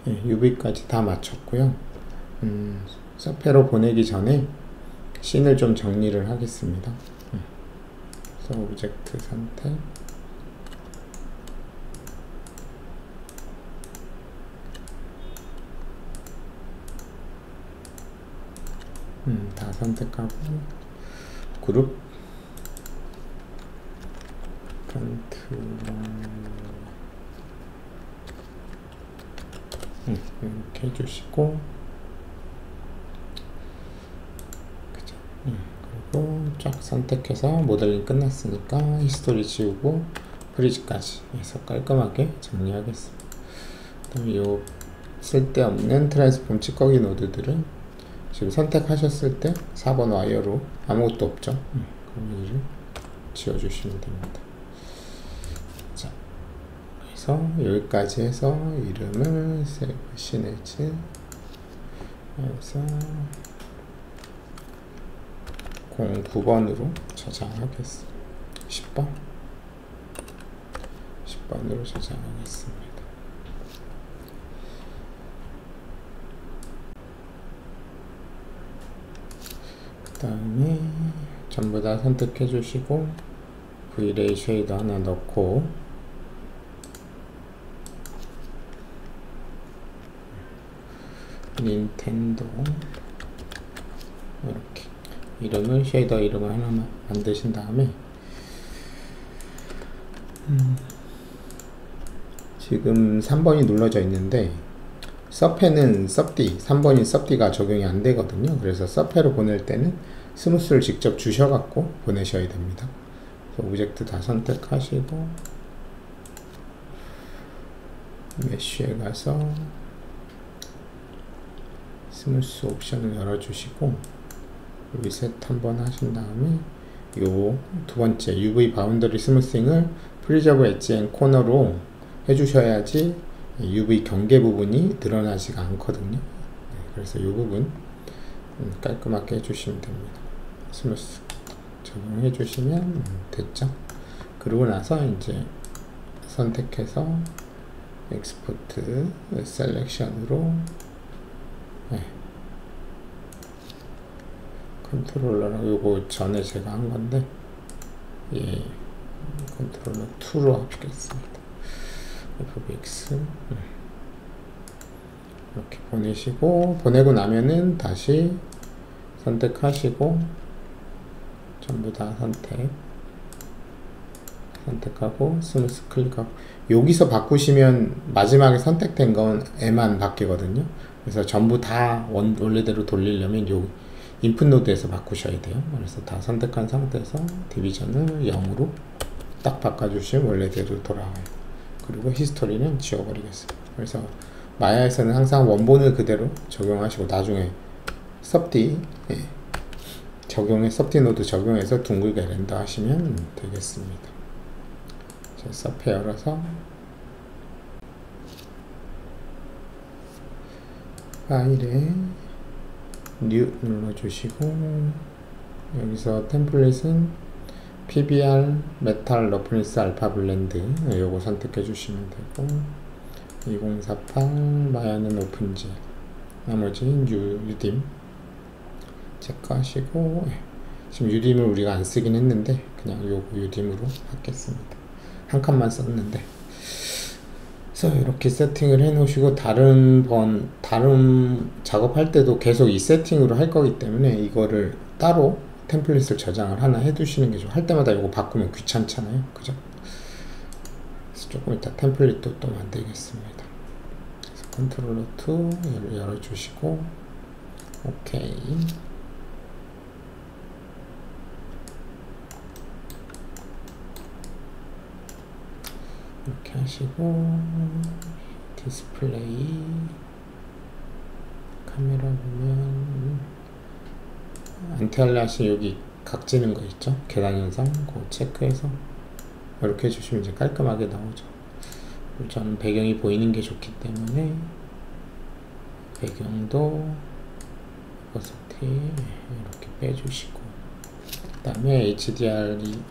UV까지 다 맞췄고요. 서페로 보내기 전에 씬을 좀 정리를 하겠습니다. 그래서 오브젝트 선택, 다 선택하고 그룹 컨트롤 이렇게 해주시고, 그죠? 그리고 쫙 선택해서 모델링 끝났으니까 히스토리 지우고 프리즈까지 해서 깔끔하게 정리하겠습니다. 그다음에 요 쓸데없는 트랜스폼 찌꺼기 노드들은 지금 선택하셨을 때 4번 와이어로 아무것도 없죠. 그럼 이를 지워주시면 됩니다. 자, 그래서 여기까지 해서 이름을 세이브 시네즈 해서 09번으로 저장하겠습니다. 10번으로 저장하겠습니다. 그 다음에 전부 다 선택해 주시고 V-Ray 쉐이더 하나 넣고 닌텐도 이렇게 이름을 쉐이더 이름을 하나만 만드신 다음에 지금 3번이 눌러져 있는데 서페는 섭디 3번인 섭디가 적용이 안 되거든요. 그래서 서페로 보낼 때는 스무스를 직접 주셔갖고 보내셔야 됩니다. 그래서 오브젝트 다 선택하시고 메쉬에 가서 스무스 옵션을 열어주시고 리셋 한번 하신 다음에 요 두 번째 UV 바운더리 스무싱을 프리저브 엣지 앤 코너로 해주셔야지 UV 경계 부분이 드러나지가 않거든요. 그래서 이 부분 깔끔하게 해주시면 됩니다. 스무스 적용해 주시면 됐죠. 그러고 나서 이제 선택해서 엑스포트 셀렉션으로 컨트롤러랑 요거 전에 제가 한 건데 컨트롤러 2로 합치겠습니다. FBX 이렇게 보내시고, 보내고 나면은 다시 선택하시고 전부 다 선택하고 스무스 클릭하고, 여기서 바꾸시면 마지막에 선택된 건에만 바뀌거든요. 그래서 전부 다 원래대로 돌리려면 요 인풋 노드에서 바꾸셔야 돼요. 그래서 다 선택한 상태에서 디비전을 0으로 딱 바꿔주시면 원래대로 돌아와요. 그리고 히스토리는 지워버리겠습니다. 그래서 마야에서는 항상 원본을 그대로 적용하시고 나중에 섭디 섭디 노드 적용해서 둥글게 렌더 하시면 되겠습니다. 자, 서페 열어서 파일에 뉴 눌러주시고, 여기서 템플릿은 PBR 메탈 러프니스 알파 블렌드 요거 선택해 주시면 되고, 2048 마야는 오픈지, 나머지는 유딤 체크하시고, 지금 유딤을 우리가 안 쓰긴 했는데 그냥 요거 유딤으로 하겠습니다. 한 칸만 썼는데. 그래서 이렇게 세팅을 해 놓으시고, 다른 작업할 때도 계속 이 세팅으로 할 거기 때문에 이거를 따로 템플릿을 저장을 하나 해 두시는 게 좋아요. 할 때마다 이거 바꾸면 귀찮잖아요. 그죠? 그래서 조금 이따 템플릿도 또 만들겠습니다. 그래서 컨트롤러 2 열어주시고, 오케이. 이렇게 하시고, 디스플레이 카메라 보면 안티알라시 여기 각지는 거 있죠? 계단 현상 그거 체크해서 이렇게 해주시면 이제 깔끔하게 나오죠. 그리고 저는 배경이 보이는 게 좋기 때문에 배경도 버서티 이렇게 빼주시고, 그 다음에 HDR이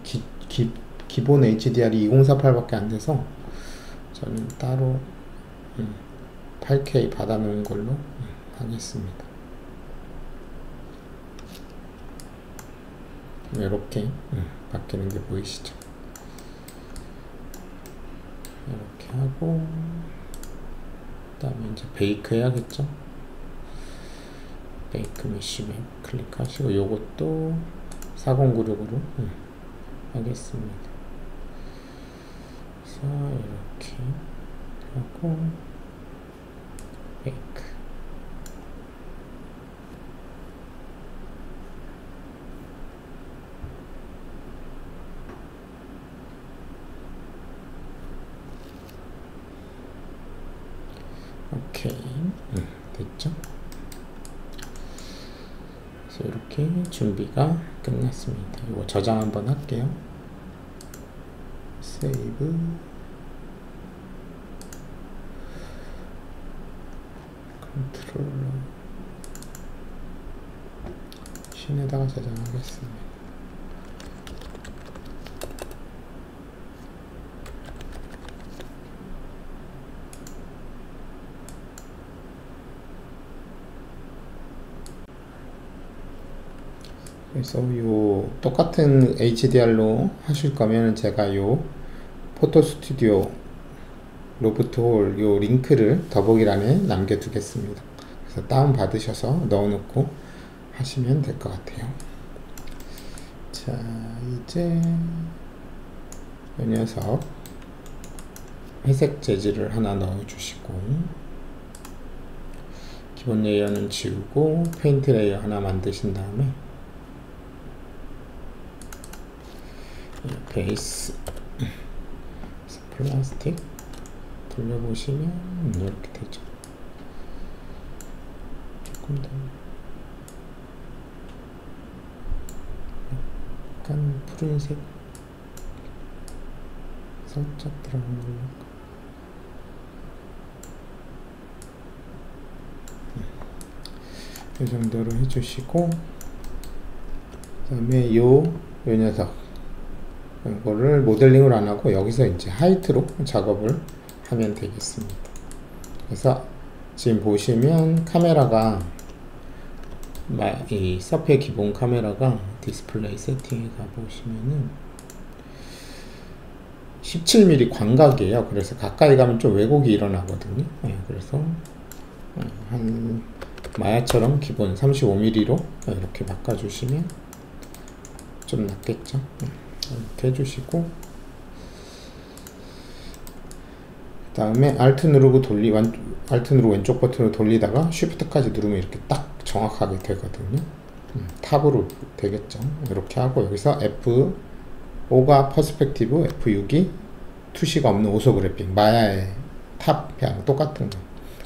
기본 HDR이 2048밖에 안 돼서 저는 따로 8K 받아놓은 걸로 하겠습니다. 이렇게 바뀌는 게 보이시죠? 이렇게 하고 그 다음에 이제 베이크 해야겠죠? 베이크 메쉬 맵 클릭하시고 요것도 4096으로 하겠습니다. 그래서 이렇게 하고 베이크 오케이 됐죠? 그래서 이렇게 준비가 끝났습니다. 이거 저장 한번 할게요. 세이브 컨트롤러 신에다가 저장하겠습니다. 그래서 요 똑같은 HDR로 하실 거면 제가 요 포토 스튜디오 로프트 홀 요 링크를 더보기란에 남겨두겠습니다. 그래서 다운 받으셔서 넣어놓고 하시면 될 것 같아요. 자, 이제 이 녀석 회색 재질을 하나 넣어주시고 기본 레이어는 지우고 페인트 레이어 하나 만드신 다음에 베이스 플라스틱 돌려보시면 이렇게 되죠. 조금 더 약간 푸른색 살짝 들어간 걸로 이 정도로 해주시고 그 다음에 요 녀석 이거를 모델링을 안 하고 여기서 이제 하이트로 작업을 하면 되겠습니다. 그래서 지금 보시면 카메라가 이 서페 기본 카메라가 디스플레이 세팅에 가보시면은 17mm 광각이에요. 그래서 가까이 가면 좀 왜곡이 일어나거든요. 그래서 한 마야처럼 기본 35mm로 이렇게 바꿔주시면 좀 낫겠죠. 이렇게 해주시고 그 다음에 Alt 누르고 Alt 누르고 왼쪽 버튼으로 돌리다가 Shift까지 누르면 이렇게 딱 정확하게 되거든요. 탑으로 되겠죠. 이렇게 하고 여기서 F5가 퍼스펙티브, F6이 투시가 없는 오소그래픽, 마야의 탑이랑 똑같은 거.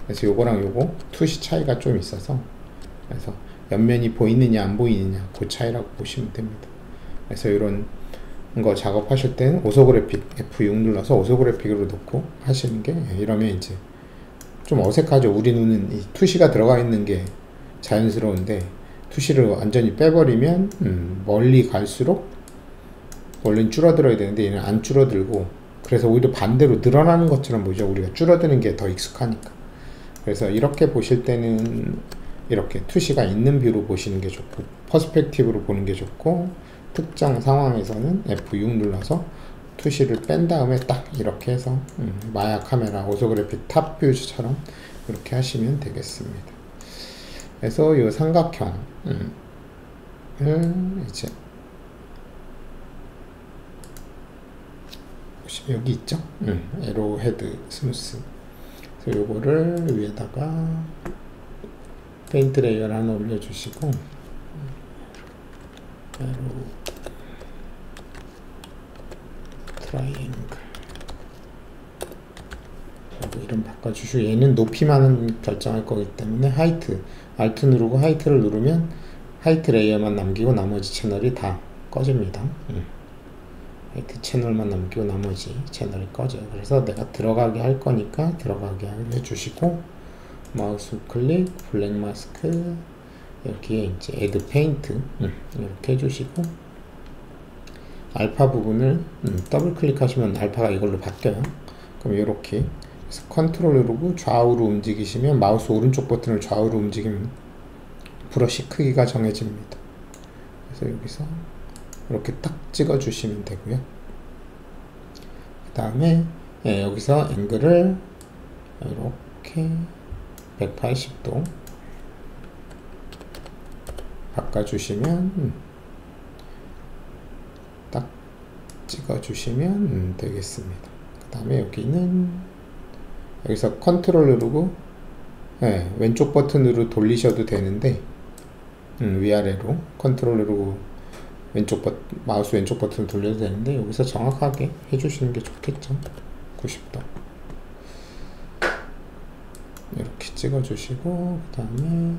그래서 요거랑 요거 투시 차이가 좀 있어서 그래서 옆면이 보이느냐 안 보이느냐 그 차이라고 보시면 됩니다. 그래서 이런 거 작업하실 때는 오소그래픽 F6 눌러서 오소그래픽으로 놓고 하시는 게 이러면 이제 좀 어색하죠. 우리 눈은 이 투시가 들어가 있는 게 자연스러운데 투시를 완전히 빼버리면 멀리 갈수록 원래는 줄어들어야 되는데 얘는 안 줄어들고 그래서 오히려 반대로 늘어나는 것처럼 보이죠. 우리가 줄어드는 게 더 익숙하니까. 그래서 이렇게 보실 때는 이렇게 투시가 있는 뷰로 보시는 게 좋고 퍼스펙티브로 보는 게 좋고 특정 상황에서는 F6 눌러서 투시를 뺀 다음에 딱 이렇게 해서 마야 카메라 오소그래픽 탑 뷰처럼 이렇게 하시면 되겠습니다. 그래서 이 삼각형을 이제 여기 있죠? 에로 헤드 스무스. 그래서 요거를 위에다가 페인트 레이어를 하나 올려주시고 에로 트라이앵글 그리고 이름 바꿔주시고 얘는 높이만 결정할 거기 때문에 하이트 Alt 누르고 하이트를 누르면 하이트 레이어만 남기고 나머지 채널이 다 꺼집니다. 하이트 채널만 남기고 나머지 채널이 꺼져요. 그래서 내가 들어가게 할 거니까 들어가게 해주시고 마우스 클릭 블랙 마스크 여기에 이제 애드 페인트 이렇게 해주시고 알파 부분을 더블 클릭하시면 알파가 이걸로 바뀌어요. 그럼 이렇게 그래서 컨트롤 누르고 좌우로 움직이시면 마우스 오른쪽 버튼을 좌우로 움직이면 브러쉬 크기가 정해집니다. 그래서 여기서 이렇게 딱 찍어 주시면 되고요. 그 다음에 여기서 앵글을 이렇게 180도 바꿔주시면 딱 찍어주시면 되겠습니다. 그 다음에 여기서 컨트롤 누르고 왼쪽 버튼으로 돌리셔도 되는데 위아래로 컨트롤 누르고 마우스 왼쪽 버튼을 돌려도 되는데 여기서 정확하게 해주시는 게 좋겠죠. 90도 이렇게 찍어주시고 그 다음에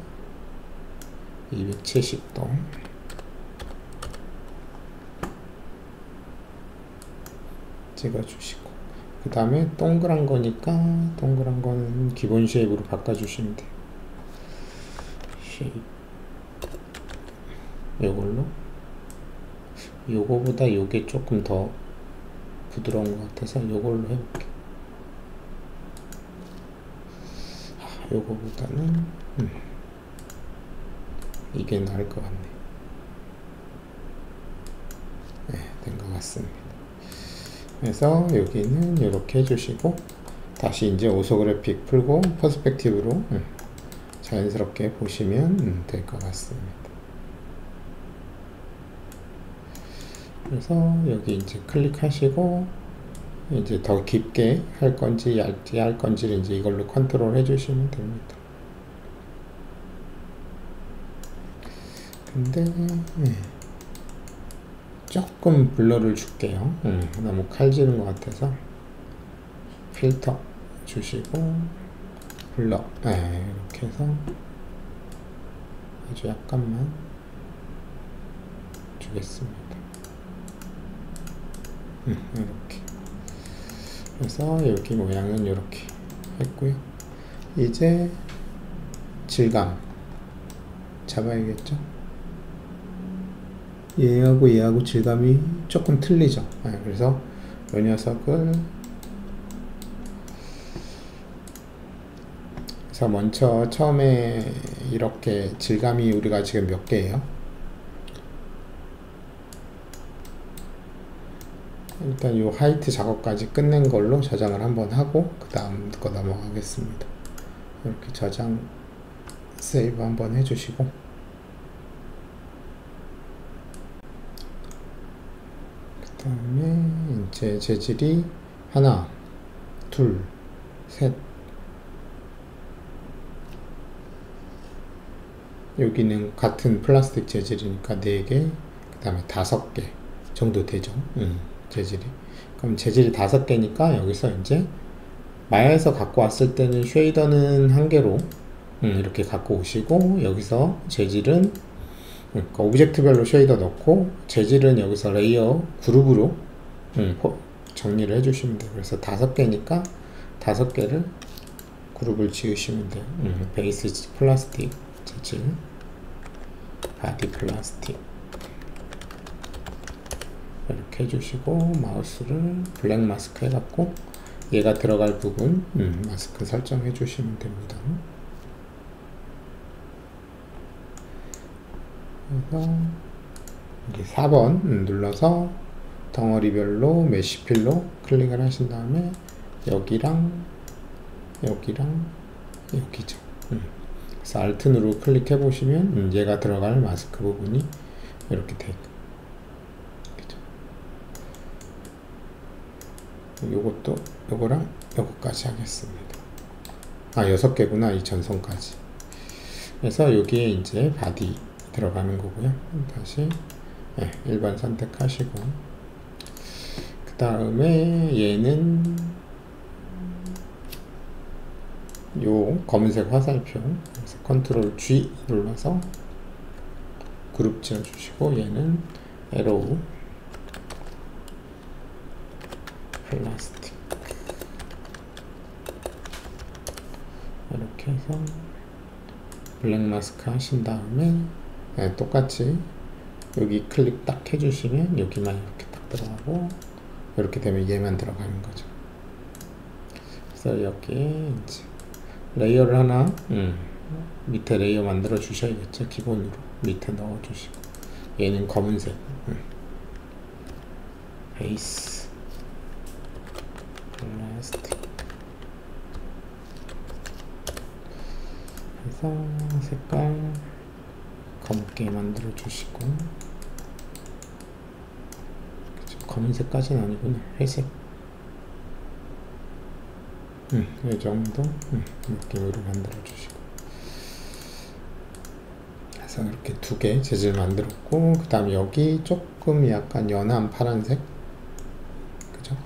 270도 찍어주시고 그 다음에 동그란 거니까 동그란 거는 기본 쉐입으로 바꿔주시면 돼요. 쉐입 요걸로 요거보다 요게 조금 더 부드러운 것 같아서 요걸로 해볼게. 요거보다는 이게 나을 것 같네. 네, 된 것 같습니다. 그래서 여기는 이렇게 해주시고 다시 이제 오소그래픽 풀고 퍼스펙티브로 자연스럽게 보시면 될 것 같습니다. 그래서 여기 이제 클릭하시고 이제 더 깊게 할 건지 얇게 할 건지를 이제 이걸로 컨트롤 해주시면 됩니다. 근데 조금 블러를 줄게요. 너무 칼지는 것 같아서 필터 주시고 블러 이렇게 해서 아주 약간만 주겠습니다. 이렇게 그래서 여기 모양은 이렇게 했고요. 이제 질감 잡아야겠죠. 얘하고 질감이 조금 틀리죠. 그래서 이 녀석을 그래서 먼저 처음에 이렇게 질감이 우리가 지금 몇 개예요? 일단 이 하이트 작업까지 끝낸 걸로 저장을 한번 하고 그 다음 거 넘어가겠습니다. 이렇게 저장 세이브 한번 해주시고 그 다음에 이제 재질이 하나 둘 셋 여기는 같은 플라스틱 재질이니까 4개 그 다음에 5개 정도 되죠. 재질이. 그럼 재질이 5개니까 여기서 이제 마야에서 갖고 왔을 때는 쉐이더는 1개로 이렇게 갖고 오시고 여기서 재질은 그러니까 오브젝트별로 쉐이더 넣고 재질은 여기서 레이어 그룹으로 정리를 해주시면 돼요. 그래서 5개니까 5개를 그룹을 지으시면 돼요. 베이스 플라스틱 재질 바디 플라스틱 이렇게 해주시고 마우스를 블랙 마스크 해갖고 얘가 들어갈 부분 마스크 설정해 주시면 됩니다. 그래서 여기 4번 눌러서 덩어리별로 메쉬필로 클릭을 하신 다음에 여기랑 여기죠. 그래서 Alt 누르고 클릭해 보시면 얘가 들어갈 마스크 부분이 이렇게 돼 있고 요것도 요거랑 요거까지 하겠습니다. 6개구나. 이 전선까지. 그래서 여기에 이제 바디 들어가는 거고요. 다시 일반 선택하시고 그 다음에 얘는 요 검은색 화살표 그래서 컨트롤 G 눌러서 그룹 지어 주시고 얘는 에로우 플라스틱 이렇게 해서 블랙 마스크 하신 다음에 똑같이 여기 클릭 딱 해주시면 여기만 이렇게 딱 들어가고 이렇게 되면 얘만 들어가는 거죠. 그래서 그래서 여기에 이제 레이어를 하나 밑에 레이어 만들어 주셔야겠죠. 기본으로 밑에 넣어 주시고, 얘는 검은색 베이스 플라스틱 해서 색깔 검게 만들어 주시고, 검은색까지는 아니구나. 회색 이 정도 느낌으로 만들어 주시고, 그래서 이렇게 두 개 재질 만들었고, 그 다음 여기 조금 약간 연한 파란색, 그죠?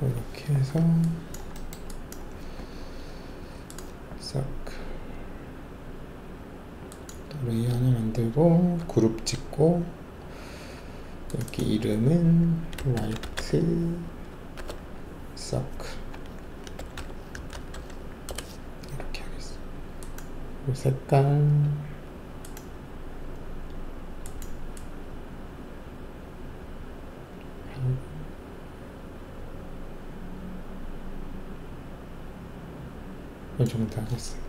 이렇게 해서 싹 레이어 하나 만들고, 그룹 찍고, 여기 이름은 화이트 서클 이렇게 하겠습니다. 색깔 이 정도 하겠습니다.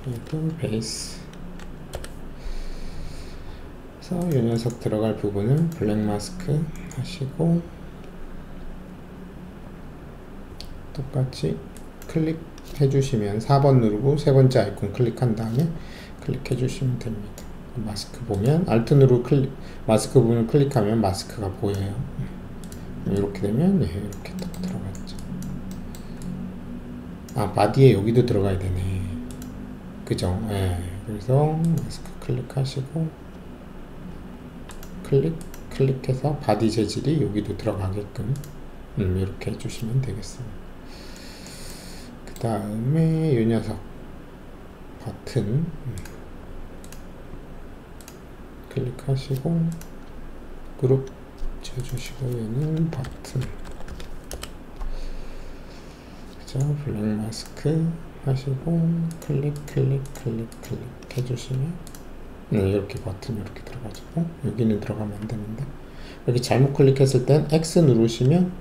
그리고 베이스, 그래서 이 녀석 들어갈 부분은 블랙 마스크 하시고, 똑같이 클릭해 주시면 4번 누르고 세 번째 아이콘 클릭한 다음에 클릭해 주시면 됩니다. 마스크 보면 Alt 누르고 마스크 부분을 클릭하면 마스크가 보여요. 이렇게 되면 이렇게 딱 들어갔죠. 아, 바디에 여기도 들어가야 되네. 그죠? 그래서 마스크 클릭하시고 클릭해서 바디 재질이 여기도 들어가게끔 이렇게 해주시면 되겠습니다. 그 다음에 이 녀석 버튼 클릭하시고 그룹 지어주시고, 얘는 버튼, 그죠? 블랙 마스크 하시고 클릭 해주시면 이렇게 버튼 이렇게 들어가지고, 여기는 들어가면 안 되는데, 여기 잘못 클릭했을 땐 X 누르시면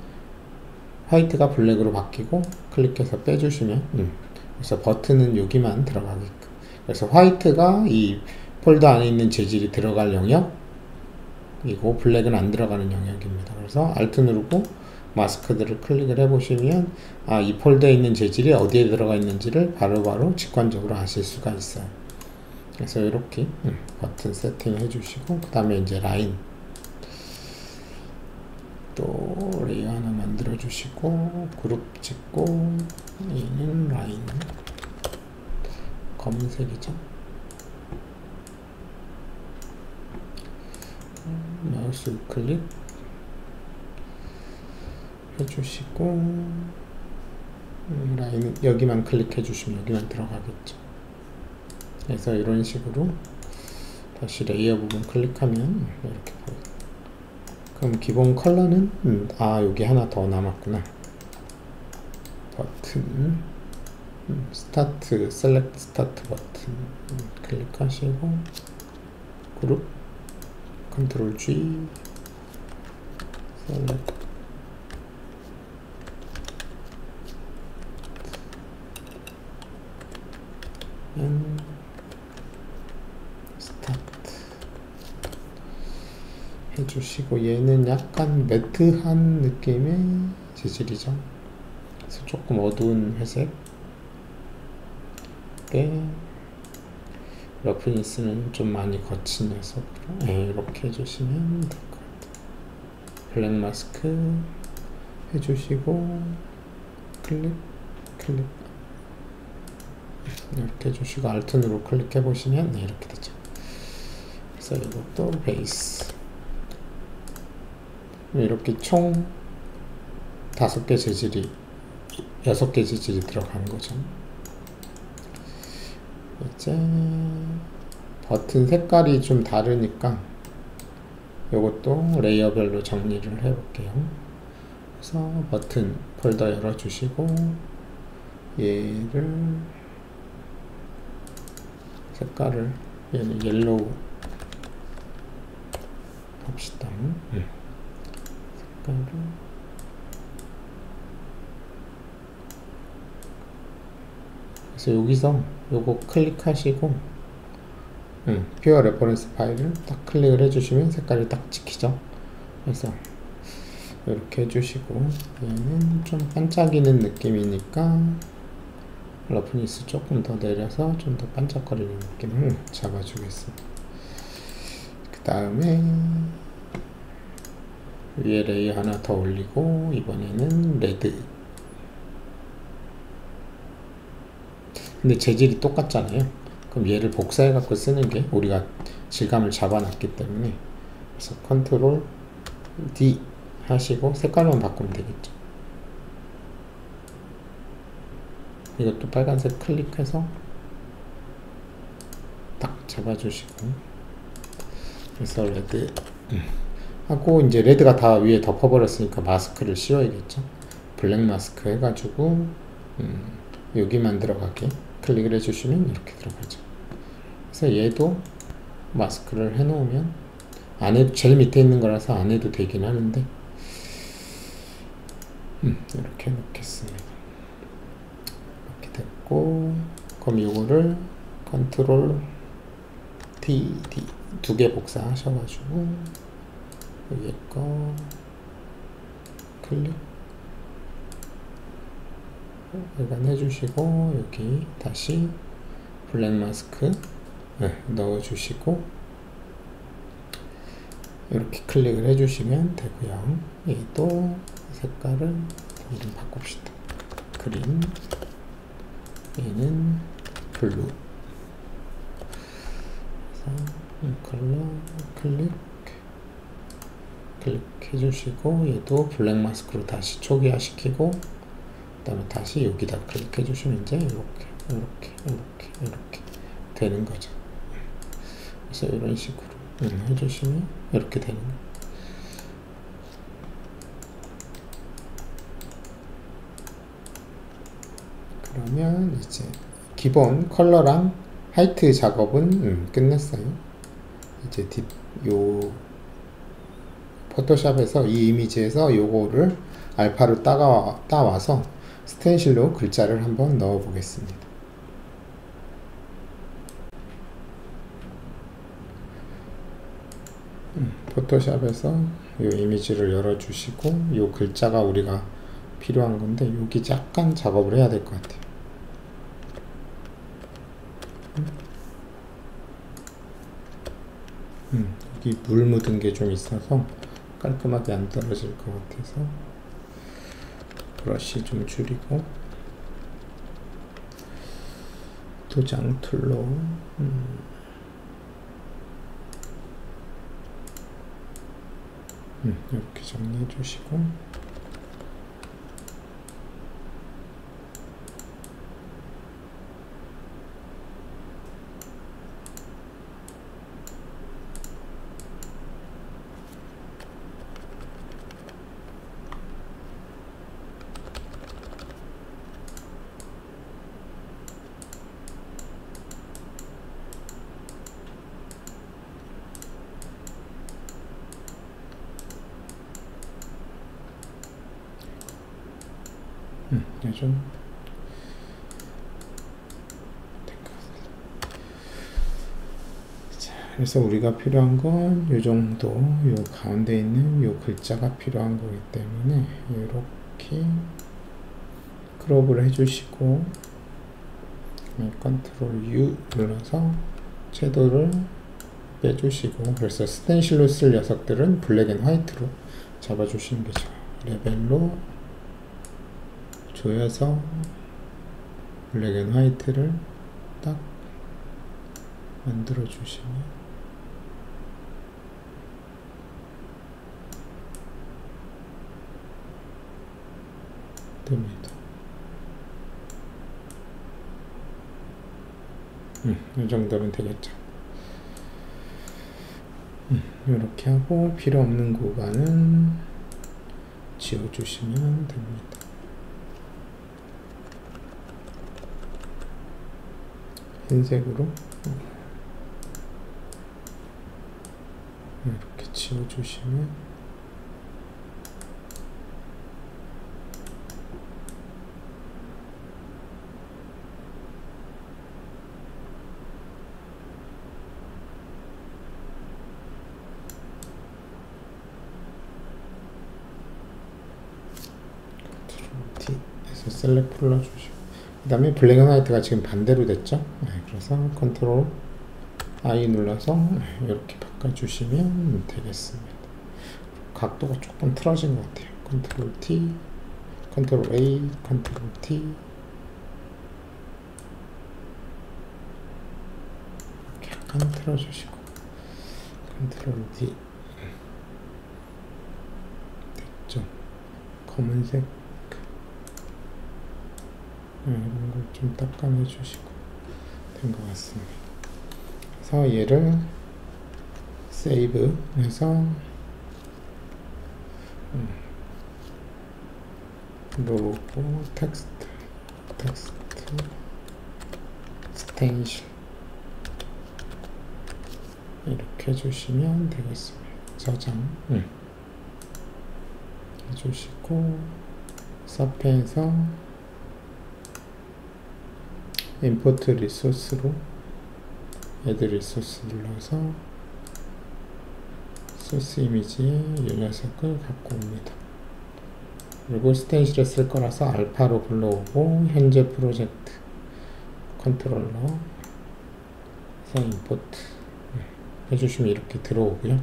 화이트가 블랙으로 바뀌고, 클릭해서 빼주시면 그래서 버튼은 여기만 들어가게끔, 그래서 화이트가 이 폴더 안에 있는 재질이 들어갈 영역이고 블랙은 안 들어가는 영역입니다. 그래서 Alt 누르고 마스크들을 클릭을 해보시면 이 폴더에 있는 재질이 어디에 들어가 있는지를 바로바로 직관적으로 아실 수가 있어요. 그래서 이렇게 버튼 세팅 해주시고, 그 다음에 이제 라인 또 레이어 하나 만들어 주시고, 그룹 찍고, 얘는 라인 검은색이죠. 마우스 클릭 해주시고, 라인 여기만 클릭해 주시면 여기만 들어가겠죠. 그래서 이런 식으로 다시 레이어 부분 클릭하면 이렇게 보여요. 그럼 기본 컬러는 여기 하나 더 남았구나. 버튼 스타트, 셀렉트 스타트 버튼 클릭하시고, 그룹 컨트롤 G, 셀렉트 스타트 해주시고, 얘는 약간 매트한 느낌의 재질이죠. 그래서 조금 어두운 회색, 러프니스는 좀 많이 거친 녀석으로 이렇게 해주시면 될 것 같아요. 블랙 마스크 해주시고, 클릭 이렇게 해주시고, Alt 누르 클릭해 보시면 이렇게 되죠. 그래서 이것도 베이스, 이렇게 총 5개 재질이 6개 재질이 들어간 거죠. 이제 버튼 색깔이 좀 다르니까 이것도 레이어별로 정리를 해 볼게요. 그래서 버튼 폴더 열어 주시고, 얘를 색깔을 얘는 옐로우 합시다. 색깔을 그래서 여기서 요거 클릭하시고 퓨어 레퍼런스 파일을 딱 클릭을 해주시면 색깔이 딱 찍히죠. 그래서 이렇게 해주시고 얘는 좀 반짝이는 느낌이니까 러프니스 조금 더 내려서 좀 더 반짝거리는 느낌을 잡아주겠습니다. 그 다음에 위에 레이어 하나 더 올리고 이번에는 레드. 근데 재질이 똑같잖아요. 그럼 얘를 복사해 갖고 쓰는 게 우리가 질감을 잡아놨기 때문에 그래서 컨트롤 D 하시고 색깔만 바꾸면 되겠죠. 이것도 빨간색 클릭해서 딱 잡아주시고 그래서 레드 하고 이제 레드가 다 위에 덮어버렸으니까 마스크를 씌워야겠죠. 블랙 마스크 해가지고 여기만 들어가게 클릭을 해주시면 이렇게 들어가죠. 그래서 얘도 마스크를 해놓으면 안 해도 제일 밑에 있는 거라서 안 해도 되긴 하는데 이렇게 놓겠습니다. 이렇게 됐고 그럼 이거를 컨트롤 D 두 개 복사하셔가지고 위에 거 클릭 이건 해주시고 여기 다시 블랙 마스크 넣어주시고 이렇게 클릭을 해주시면 되고요. 얘도 색깔을 이름 바꿉시다. 그린 얘는 블루 컬러 클릭 해주시고 얘도 블랙 마스크로 다시 초기화 시키고 그 다음에 다시 여기다 클릭해 주시면 이제 이렇게 되는 거죠. 그래서 이런 식으로 해주시면 이렇게 되는 거예요. 그러면 이제 기본 컬러랑 하이트 작업은 끝냈어요. 이제 요 포토샵에서 이 이미지에서 요거를 알파로 따와서 스텐실로 글자를 한번 넣어 보겠습니다. 포토샵에서 요 이미지를 열어 주시고 요 글자가 우리가 필요한 건데 여기 약간 작업을 해야 될 것 같아요. 여기 물 묻은 게 좀 있어서 깔끔하게 안 떨어질 것 같아서 브러쉬 좀 줄이고 도장 툴로 이렇게 정리해 주시고 좀 자, 그래서 우리가 필요한 건 요 정도, 요 가운데 있는 요 글자가 필요한 거기 때문에 이렇게 크롭을 해주시고 컨트롤 U 눌러서 채도를 빼주시고 그래서 스텐실로 쓸 녀석들은 블랙 앤 화이트로 잡아주시는 거죠. 레벨로 조여서 블랙 앤 화이트를 딱 만들어 주시면 됩니다. 이 정도면 되겠죠. 이렇게 하고 필요 없는 구간은 지워주시면 됩니다. 흰색으로 이렇게 지워주시면 T에서 셀렉트 불러주시고 그 다음에 블랙 앤 화이트가 지금 반대로 됐죠. 그래서 컨트롤 I 눌러서 이렇게 바꿔주시면 되겠습니다. 각도가 조금 틀어진 것 같아요. 컨트롤 T, 컨트롤 A, 컨트롤 T 이렇게 약간 틀어주시고 컨트롤 D 됐죠. 검은색 이런 걸 좀 닦아내 주시고 된 것 같습니다. 그래서 얘를 세이브 해서 로고 텍스트 스텐실 이렇게 해주시면 되겠습니다. 저장 해주시고 서페에서 임포트 리소스로 애드 리소스 눌러서 소스 이미지에 이 녀석을 갖고 옵니다. 그리고 스텐실에 쓸 거라서 알파로 불러오고 현재 프로젝트 컨트롤러 그래서 임포트 해주시면 이렇게 들어오고요.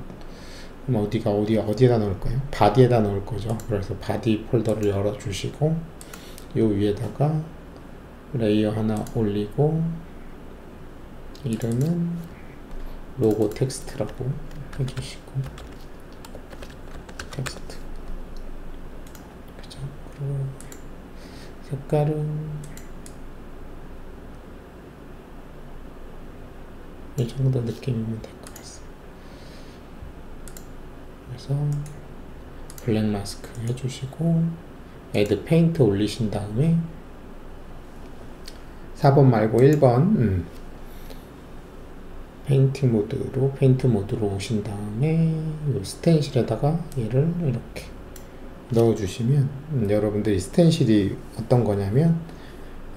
그럼 어디에다 넣을까요? 바디에다 넣을 거죠. 그래서 바디 폴더를 열어주시고 요 위에다가 레이어 하나 올리고 이름은 로고 텍스트라고 해주시고 텍스트 그죠? 그리고 색깔은 이 정도 느낌이면 될 것 같습니다. 그래서 블랙 마스크 해주시고 애드 페인트 올리신 다음에 4번 말고 1번 페인트 모드로 오신 다음에 이 스텐실에다가 얘를 이렇게 넣어주시면 여러분들이 스텐실이 어떤 거냐면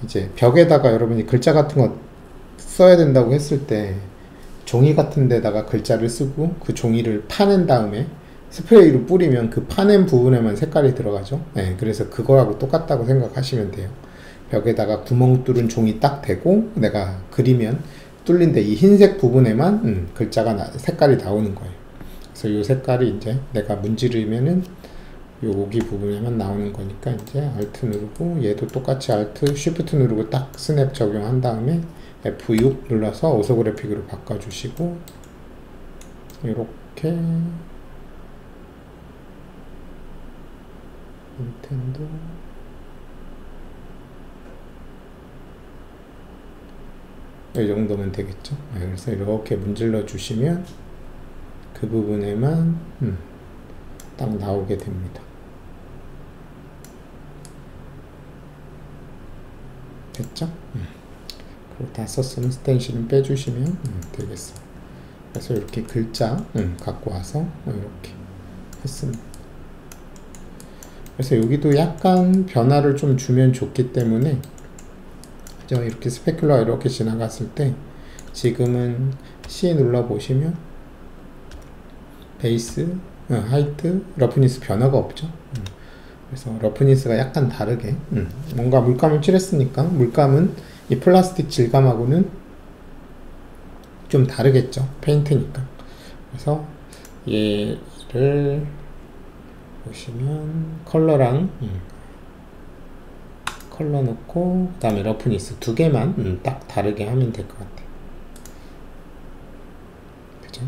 이제 벽에다가 여러분이 글자 같은 거 써야 된다고 했을 때 종이 같은 데다가 글자를 쓰고 그 종이를 파낸 다음에 스프레이로 뿌리면 그 파낸 부분에만 색깔이 들어가죠. 그래서 그거하고 똑같다고 생각하시면 돼요. 벽에다가 구멍 뚫은 종이 딱 대고 내가 그리면 뚫린데 이 흰색 부분에만 글자가 색깔이 나오는 거예요. 그래서 이 색깔이 이제 내가 문지르면은 여기 부분에만 나오는 거니까 이제 Alt 누르고 얘도 똑같이 Alt, Shift 누르고 딱 스냅 적용한 다음에 F6 눌러서 오토그래픽으로 바꿔주시고 이렇게 닌텐도 이 정도면 되겠죠. 그래서 이렇게 문질러 주시면 그 부분에만 딱 나오게 됩니다. 됐죠? 그리고 다 썼으면 스텐실은 빼주시면 되겠습니다. 그래서 이렇게 글자 갖고 와서 이렇게 했습니다. 그래서 여기도 약간 변화를 좀 주면 좋기 때문에 이렇게 스페큘러 이렇게 지나갔을 때 지금은 C 눌러 보시면 베이스, 하이트, 러프니스 변화가 없죠. 그래서 러프니스가 약간 다르게 뭔가 물감을 칠했으니까 물감은 이 플라스틱 질감하고는 좀 다르겠죠. 페인트니까. 그래서 얘를 보시면 컬러랑 컬러 넣고 그 다음에 러프니스 두 개만 딱 다르게 하면 될 것 같아요. 그죠?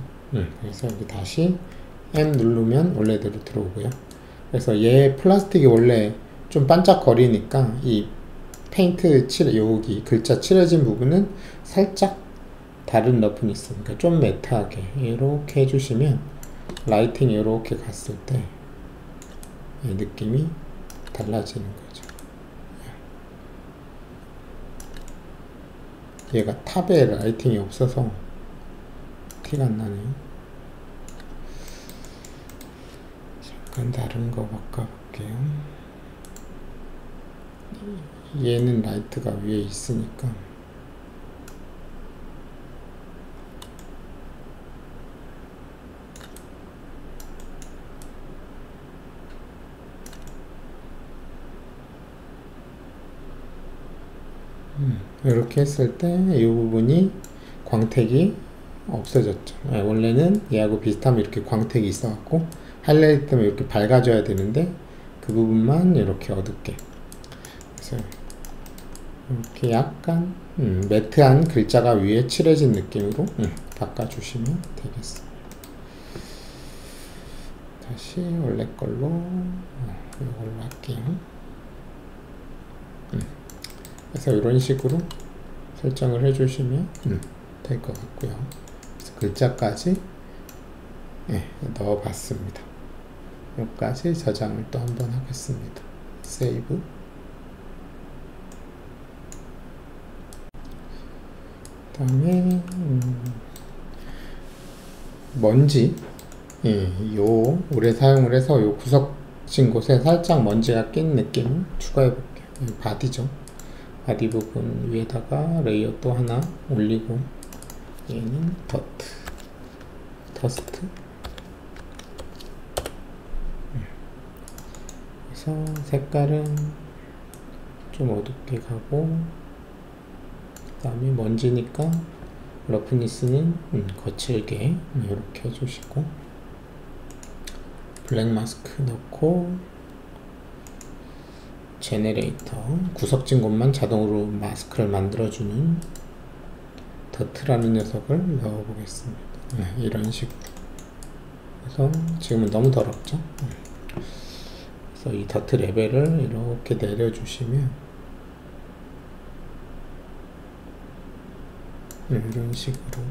그래서 여기 다시 M 누르면 원래대로 들어오고요. 그래서 얘 플라스틱이 원래 좀 반짝거리니까 이 페인트 여기 글자 칠해진 부분은 살짝 다른 러프니스, 그러니까 좀 매트하게 이렇게 해주시면 라이팅 이렇게 갔을 때 이 느낌이 달라지는 거죠. 얘가 탑에 라이팅이 없어서 티가 안 나네요. 잠깐 다른 거 바꿔볼게요. 얘는 라이트가 위에 있으니까 이렇게 했을 때 이 부분이 광택이 없어졌죠. 원래는 얘하고 비슷하면 이렇게 광택이 있어갖고 하이라이트 때문에 이렇게 밝아져야 되는데 그 부분만 이렇게 어둡게, 그래서 이렇게 약간 매트한 글자가 위에 칠해진 느낌으로 바꿔주시면 되겠습니다. 다시 원래 걸로 이걸로 할게요. 그래서 이런 식으로 설정을 해주시면 될 것 같고요. 그래서 글자까지 넣어봤습니다. 여기까지 저장을 또 한번 하겠습니다. 세이브. 그 다음에 먼지, 요 오래 사용을 해서 요 구석진 곳에 살짝 먼지가 낀 느낌을 추가해 볼게요. 바디죠. 바디 부분 위에다가 레이어 또 하나 올리고, 얘는 더스트. 그래서 색깔은 좀 어둡게 가고, 그 다음에 먼지니까 러프니스는 거칠게 이렇게 해주시고, 블랙 마스크 넣고, 제네레이터 구석진 곳만 자동으로 마스크를 만들어주는 더트라는 녀석을 넣어보겠습니다. 이런 식으로. 그래서 지금은 너무 더럽죠. 그래서 이 더트 레벨을 이렇게 내려주시면 이런 식으로.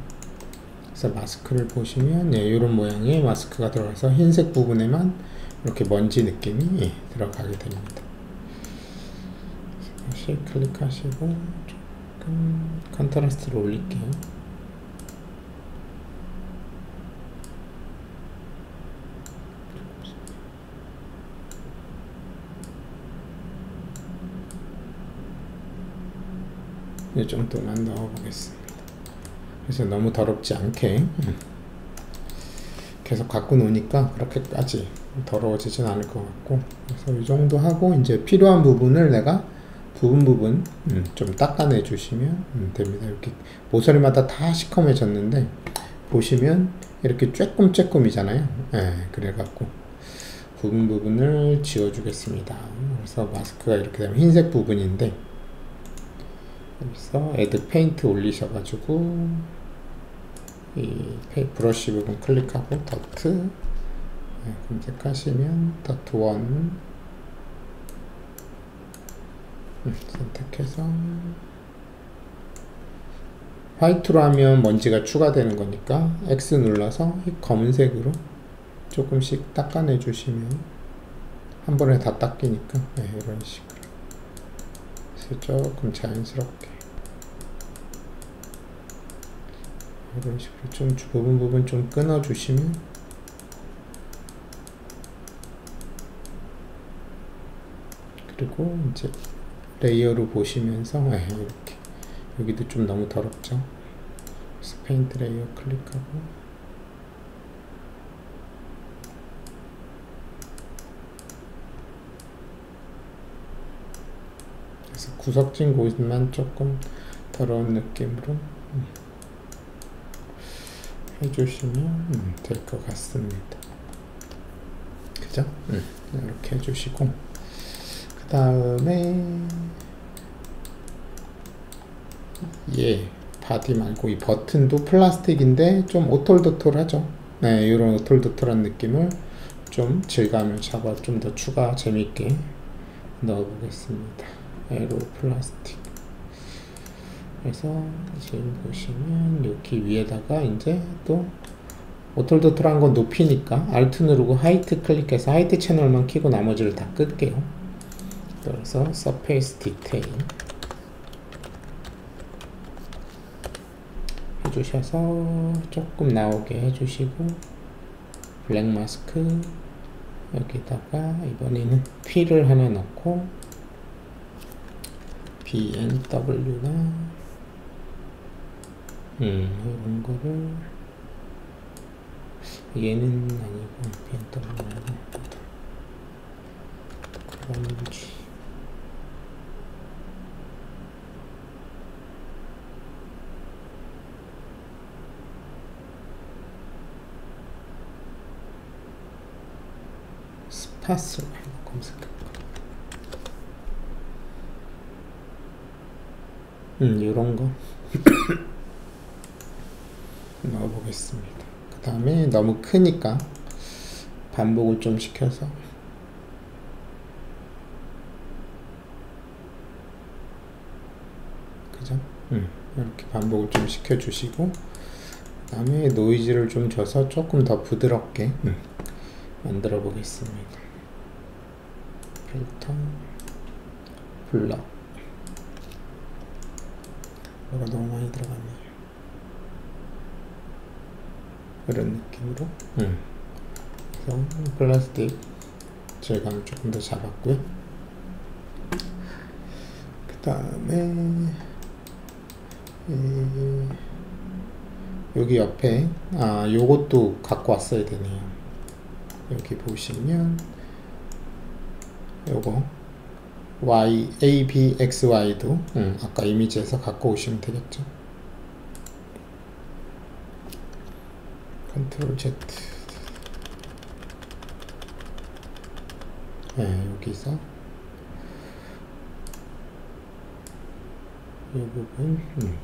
그래서 마스크를 보시면 이런 모양의 마스크가 들어가서 흰색 부분에만 이렇게 먼지 느낌이 들어가게 됩니다. 다시 클릭하시고 조금 컨트라스트를 올릴게요. 이 정도만 넣어보겠습니다. 그래서 너무 더럽지 않게 계속 갖고 노니까 그렇게까지 더러워지진 않을 것 같고, 그래서 이 정도 하고 이제 필요한 부분을 내가 부분 좀 닦아내 주시면 됩니다. 이렇게 모서리마다 다 시커매졌는데 보시면 이렇게 쬐끔쬐끔이잖아요. 그래갖고 부분을 지워주겠습니다. 그래서 마스크가 이렇게 되면 흰색 부분인데, 여기서 애드 페인트 올리셔가지고 이 브러쉬 부분 클릭하고 더트 검색하시면 더트 1 선택해서 화이트로 하면 먼지가 추가되는 거니까 X 눌러서 이 검은색으로 조금씩 닦아내 주시면 한 번에 다 닦이니까 이런 식으로. 그래서 조금 자연스럽게 이런 식으로 좀 부분 좀 끊어 주시면 그리고 이제 레이어로 보시면서 이렇게 여기도 좀 너무 더럽죠. 그래서 페인트 레이어 클릭하고 그래서 구석진 곳만 조금 더러운 느낌으로 해주시면 될 것 같습니다. 그죠? 이렇게 해주시고, 그 다음에 바디 말고 이 버튼도 플라스틱인데 좀 오톨도톨하죠. 이런 오톨도톨한 느낌을 좀 질감을 잡아 좀 더 추가 재밌게 넣어보겠습니다. 에로 플라스틱. 그래서 지금 보시면 여기 위에다가 이제 또 오톨도톨한 건 높이니까 Alt 누르고 하이트 클릭해서 하이트 채널만 켜고 나머지를 다 끌게요. 그래서 서페이스 디테일 눌러주셔서 조금 나오게 해주시고, 블랙 마스크 여기다가 이번에는 P를 하나 넣고 BNW나 이런 거를, 얘는 아니고 BNW나 그런지 스파스로 검색해볼까. 요런 거 넣어보겠습니다. 그 다음에 너무 크니까 반복을 좀 시켜서 그죠? 이렇게 반복을 좀 시켜주시고, 그 다음에 노이즈를 좀 줘서 조금 더 부드럽게 만들어 보겠습니다. 필터, 블럭. 뭐가 너무 많이 들어갔네요. 그런 느낌으로. 그래서 플라스틱 질감을 조금 더 잡았고요. 그 다음에 여기 옆에 요것도 갖고 왔어야 되네요. 여기 보시면 요거 A, B, X, Y도 아까 이미지에서 갖고 오시면 되겠죠. 컨트롤 Z. 여기서 이 부분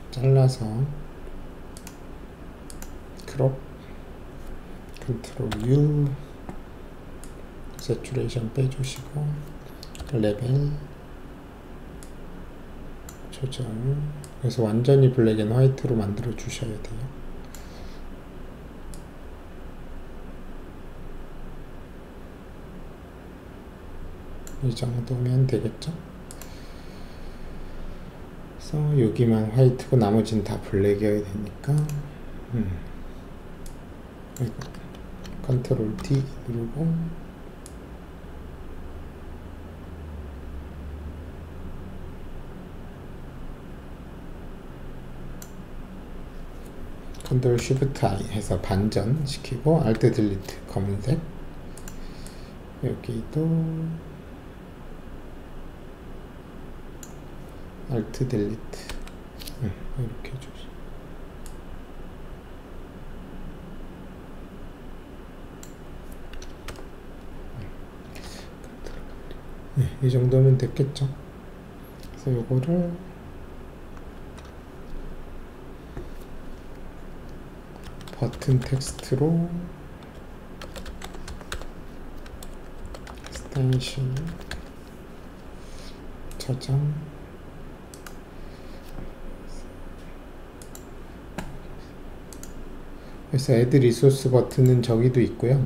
잘라서 크롭, 컨트롤 U, 세츄레이션 빼주시고, 레벨 조절. 그래서 완전히 블랙 앤 화이트로 만들어 주셔야 돼요. 이 정도면 되겠죠? 그래서 여기만 화이트고 나머지는 다 블랙이어야 되니까 컨트롤 D 누르고, 컨트롤 쉬프트 I 해서 반전 시키고, 알트 딜리트 검은색, 여기도 알트 딜리트 이렇게 해주세요. 이 정도면 됐겠죠. 그래서 요거를 버튼 텍스트로 스텐션 저장, 그래서 애드 리소스 버튼은 저기도 있고요.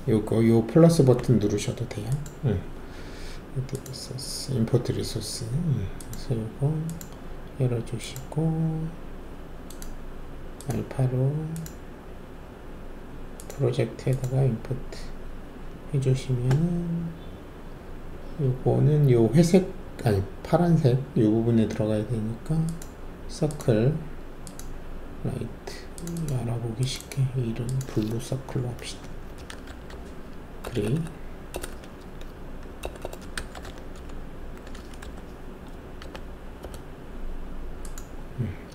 요 플러스 버튼 누르셔도 돼요. 애드 리소스, 임포트 리소스. 그래서 요거 열어주시고, 알파로 프로젝트에다가 임포트 해주시면, 요거는 요 회색, 아니 파란색 요 부분에 들어가야 되니까 서클 라이트, 알아보기 쉽게 이름 블루 서클로 합시다. 그레이.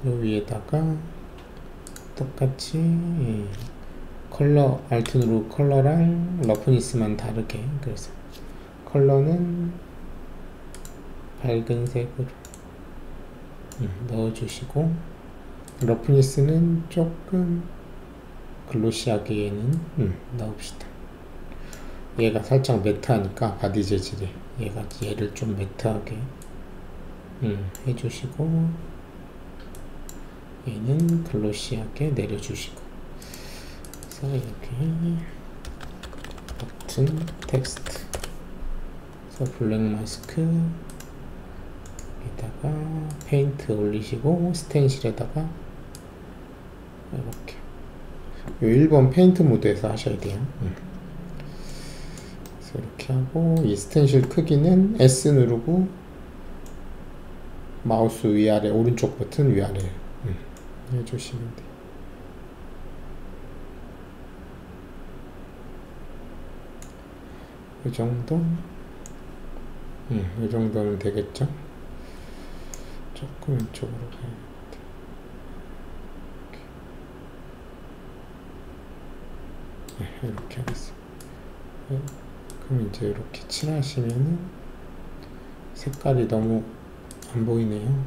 요 위에다가 똑같이 컬러, 알트 누르고 컬러랑 러프니스만 다르게, 그래서 컬러는 밝은 색으로 넣어주시고, 러프니스는 조금 글로시하게 얘는 넣읍시다. 얘가 살짝 매트하니까 바디 재질이, 얘를 좀 매트하게 해주시고, 얘는 글로시하게 내려주시고, 그래서 이렇게 버튼 텍스트, 그래서 블랙 마스크 여기다가 여기다가 페인트 올리시고 스텐실에다가 이렇게 요 1번 페인트 모드에서 하셔야 돼요. 그래서 이렇게 하고 이 스텐실 크기는 S 누르고 마우스 위아래 오른쪽 버튼 위아래 해주시면 돼요. 이 정도? 이 정도면 되겠죠? 조금 왼쪽으로 가야겠다. 이렇게 하겠습니다. 그럼 이제 이렇게 칠하시면은 색깔이 너무 안 보이네요.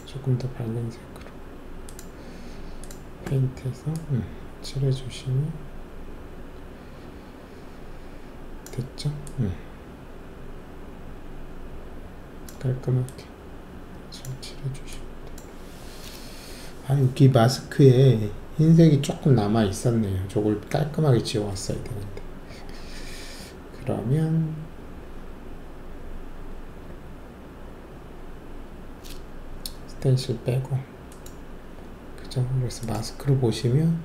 조금 더 밝은 색으로 페인트해서 칠해주시면 됐죠? 깔끔하게 잘 칠해주시면 돼요. 아, 여기 마스크에 흰색이 조금 남아 있었네요. 저걸 깔끔하게 지워왔어야 되는데. 그러면 스텐실 빼고, 그죠? 그래서 마스크를 보시면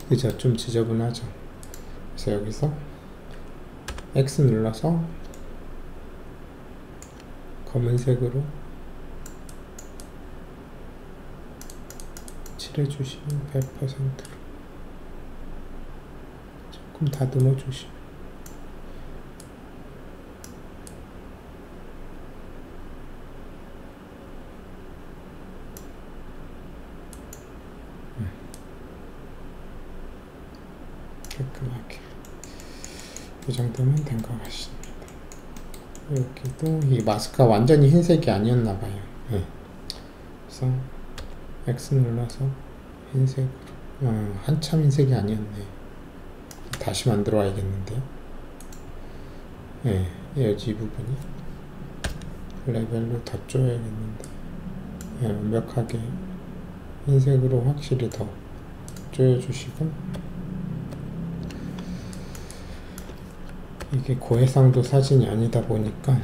그죠? 좀 지저분하죠? 그래서 여기서 X 눌러서 검은색으로 칠해주시면 100%로 조금 다듬어 주시면 깔끔하게 이 정도면 된 것 같습니다. 여기도 이 마스크가 완전히 흰색이 아니었나봐요. 그래서 X 눌러서 흰색으로 한참 흰색이 아니었네. 다시 만들어 와야겠는데요. 여기 이 부분이 레벨로 더 쪼여야겠는데 완벽하게 흰색으로 확실히 더 쪼여주시고, 이게 고해상도 사진이 아니다 보니까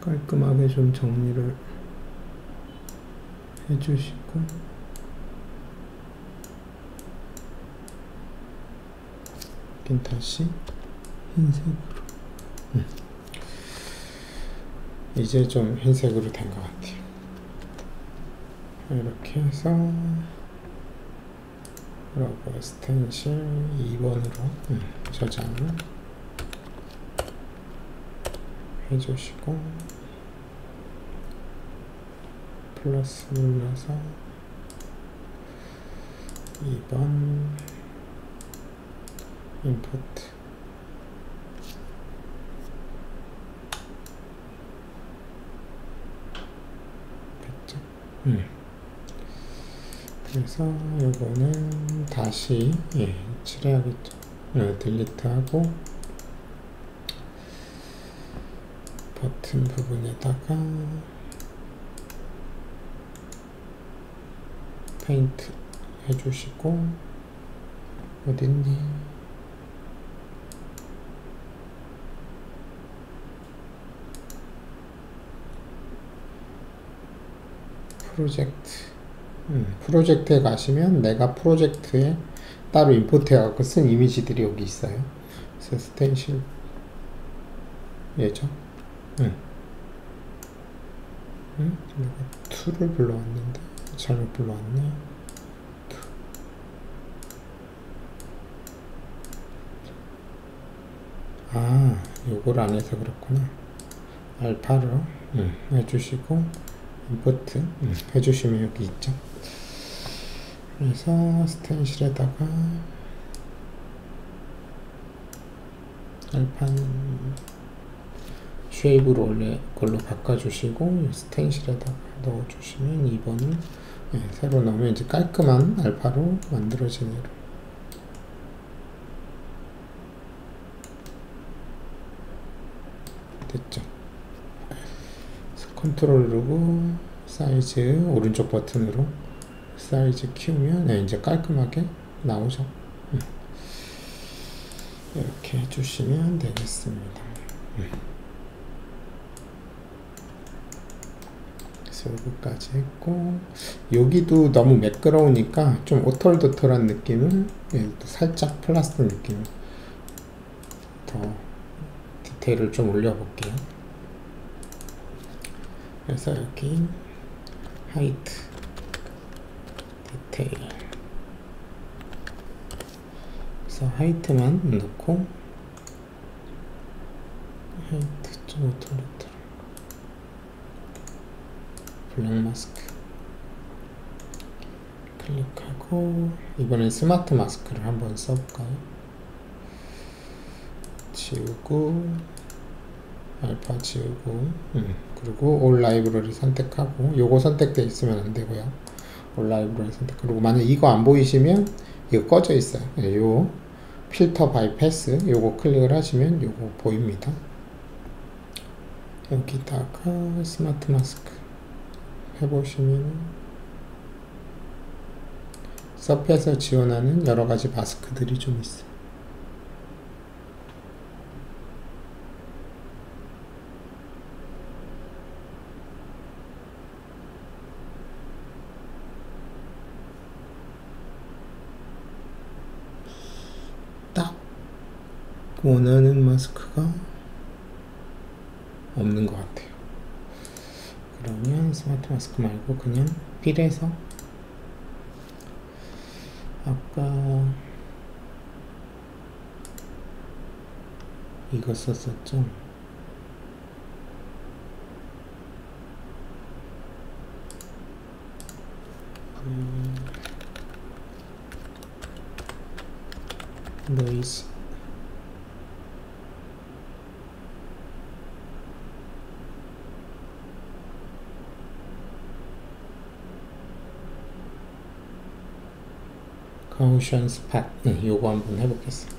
깔끔하게 좀 정리를 해주시고, 다시 흰색으로 이제 좀 흰색으로 된 것 같아요. 이렇게 해서 러버 스텐실 2번으로 저장을 해주시고, 플러스 눌러서 2번 임포트 됐죠? 그래서 요거는 다시 칠해야겠죠. 딜리트하고 버튼 부분에다가 페인트 해주시고, 어딨니? 프로젝트에 가시면 내가 프로젝트에 따로 임포트 해갖고 쓴 이미지들이 여기 있어요. 그래서 스텐실 얘죠. 내가 2를 불러왔는데 잘못 불러왔네. 요걸 안 해서 그렇구나. 알파로 해주시고 임포트 해주시면 여기 있죠. 그래서 스텐실에다가 알파는 쉐입으로 원래 걸로 바꿔주시고 스텐실에다가 넣어주시면 2번을 새로 넣으면 이제 깔끔한 알파로 만들어지네요. 됐죠. 컨트롤 누르고 사이즈 오른쪽 버튼으로 사이즈 키우면 이제 깔끔하게 나오죠. 이렇게 해주시면 되겠습니다. 그래서 여기까지 했고, 여기도 너무 매끄러우니까 좀 오털도털한 느낌을 살짝 플라스틱 느낌 더 디테일을 좀 올려볼게요. 그래서 여기 하이트 디테일, 그래서 하이트만 넣고 하이트 좀 오털도털 블랙 마스크 클릭하고, 이번엔 스마트 마스크를 한번 써볼까요? 지우고 알파 지우고, 그리고 올 라이브러리 선택하고, 요거 선택되어 있으면 안 되고요. 올 라이브러리 선택. 그리고 만약 이거 안 보이시면 이거 꺼져 있어요. 요 필터 바이패스 요거 클릭을 하시면 요거 보입니다. 여기다가 스마트 마스크 해보시면 서피에서 지원하는 여러가지 마스크들이 좀 있어요. 딱 원하는 마스크가 없는 것 같아요. 그러면 스마트 마스크 말고 그냥 필에서 아까 이거 썼었죠? 노이즈 가우션 스팟, 요거 한번 해보겠습니다.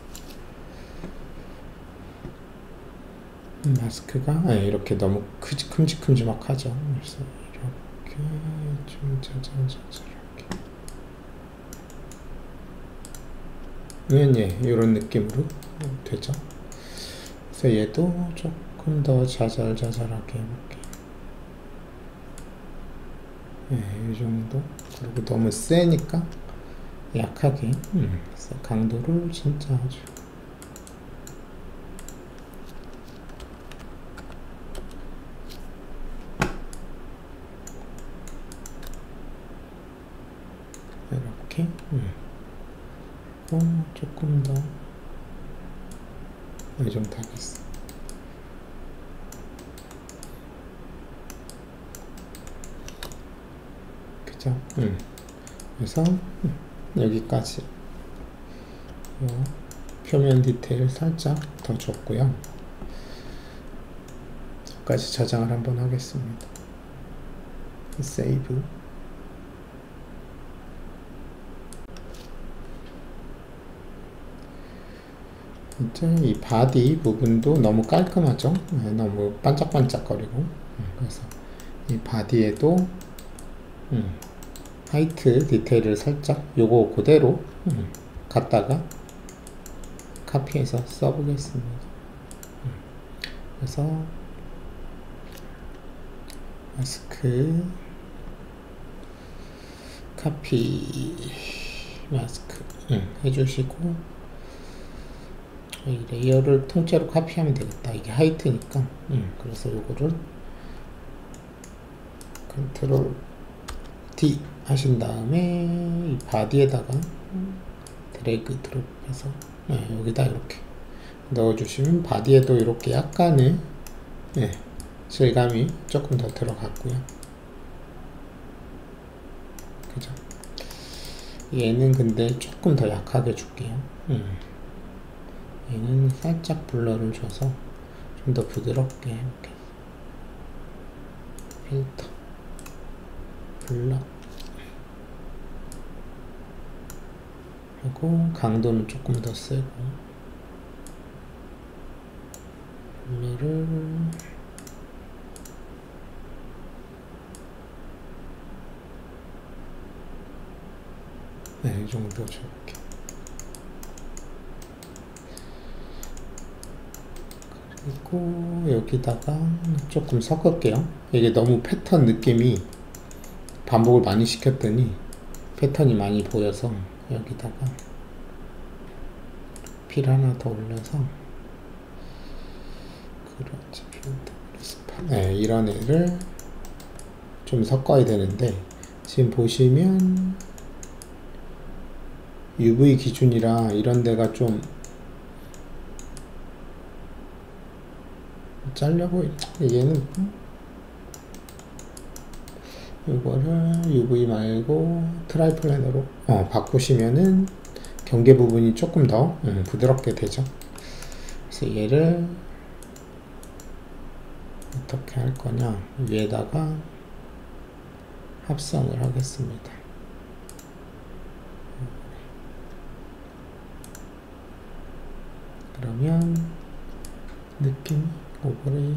마스크가 이렇게 너무 큼직큼직하죠. 그래서 이렇게 좀 이렇게 이런 느낌으로 되죠. 그래서 얘도 조금 더 자잘하게 해볼게요. 이 정도. 그리고 너무 세니까 약하게, 그래서 강도를 진짜 아주 이렇게, 조금 더 이 정도 하겠어. 그죠? 그래서 여기까지 표면 디테일 살짝 더 줬고요. 여기까지 저장을 한번 하겠습니다. 세이브. 이제 이 바디 부분도 너무 깔끔하죠? 너무 반짝반짝거리고. 그래서 이 바디에도 하이트 디테일을 살짝 요거 그대로 갖다가 카피해서 써보겠습니다. 그래서 마스크 카피 마스크 해주시고, 이 레이어를 통째로 카피하면 되겠다. 이게 하이트니까. 그래서 요거를 컨트롤 D 하신 다음에 이 바디에다가 드래그 드롭해서 여기다 이렇게 넣어주시면 바디에도 이렇게 약간의 질감이 조금 더 들어갔고요. 그죠? 얘는 근데 조금 더 약하게 줄게요. 얘는 살짝 블러를 줘서 좀 더 부드럽게 이렇게 필터 블러 그리고 강도는 조금 더 세고 블러 컬러를 네, 이 정도 줄게. 그리고 여기다가 조금 섞을게요. 이게 너무 패턴 느낌이 반복을 많이 시켰더니 패턴이 많이 보여서 여기다가 필 하나 더 올려서 그렇지 네, 이런 애를 좀 섞어야 되는데 지금 보시면 UV 기준이라 이런 데가 좀 잘려 보이. 얘는 이거를 UV 말고 트라이플랜으로 바꾸시면은 경계 부분이 조금 더 부드럽게 되죠. 그래서 얘를 어떻게 할 거냐, 위에다가 합성을 하겠습니다. 그러면 느낌 오버레이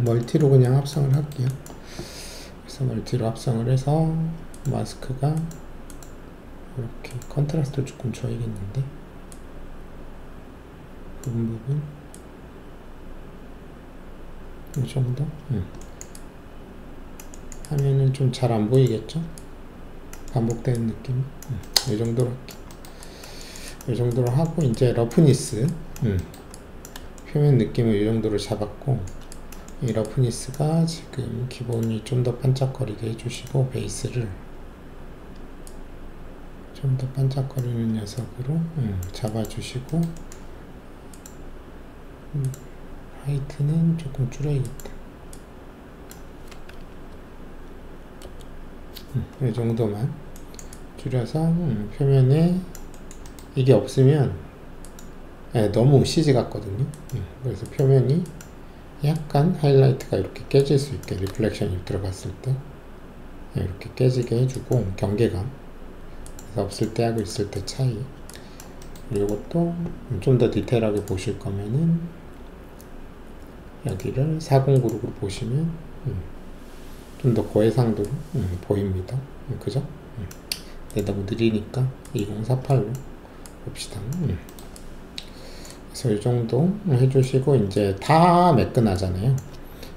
멀티로 그냥 합성을 할게요. 그래서 멀티로 합성을 해서 마스크가 이렇게 컨트라스트를 조금 줘야겠는데 부분 이 정도 하면은 좀 잘 안 보이겠죠? 반복되는 느낌. 이 정도로 할게요. 이 정도로 하고 이제 러프니스 표면 느낌을 이 정도로 잡았고, 이 러프니스가 지금 기본이 좀 더 반짝거리게 해주시고 베이스를 좀 더 반짝거리는 녀석으로 잡아주시고 하이트는 조금 줄여야겠다. 이 정도만 줄여서 표면에 이게 없으면 너무 CG 같거든요. 그래서 표면이 약간 하이라이트가 이렇게 깨질 수 있게, 리플렉션이 들어갔을 때 이렇게 깨지게 해주고, 경계감, 그래서 없을 때하고 있을 때 차이. 그리고 또 좀 더 디테일하게 보실 거면은 여기를 40그룹으로 보시면 좀 더 고해상도로 보입니다. 그죠? 근데 너무 느리니까 2048로 봅시다. 그래서 이 정도 해주시고 이제 다 매끈하잖아요.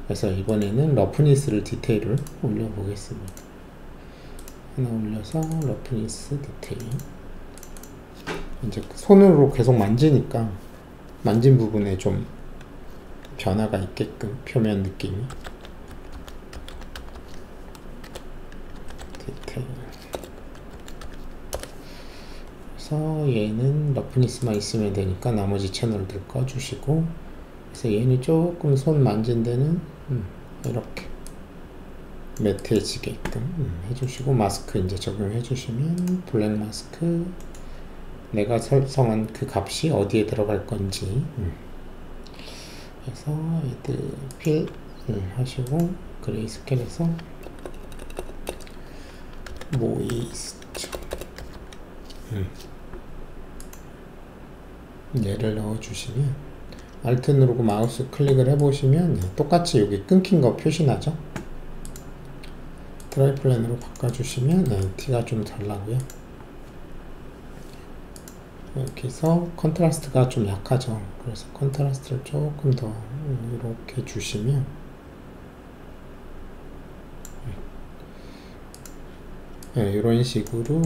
그래서 이번에는 러프니스를 디테일을 올려보겠습니다. 하나 올려서 러프니스 디테일. 이제 손으로 계속 만지니까 만진 부분에 좀 변화가 있게끔 표면 느낌이. 디테일. 그래서 얘는 러프니스만 있으면 되니까 나머지 채널들 꺼주시고, 그래서 얘는 조금 손 만진 데는 이렇게 매트해지게끔 해주시고, 마스크 이제 적용해 주시면 블랙 마스크 내가 설정한 그 값이 어디에 들어갈 건지 그래서 얘들 필 하시고 그레이스케일에서 모이스처 얘를 넣어주시면, 알트 누르고 마우스 클릭을 해보시면 똑같이 여기 끊긴 거 표시나죠? 트라이플랜으로 바꿔주시면 티가 좀 잘 나고요. 여기서 컨트라스트가 좀 약하죠. 그래서 컨트라스트를 조금 더 이렇게 주시면 이런 식으로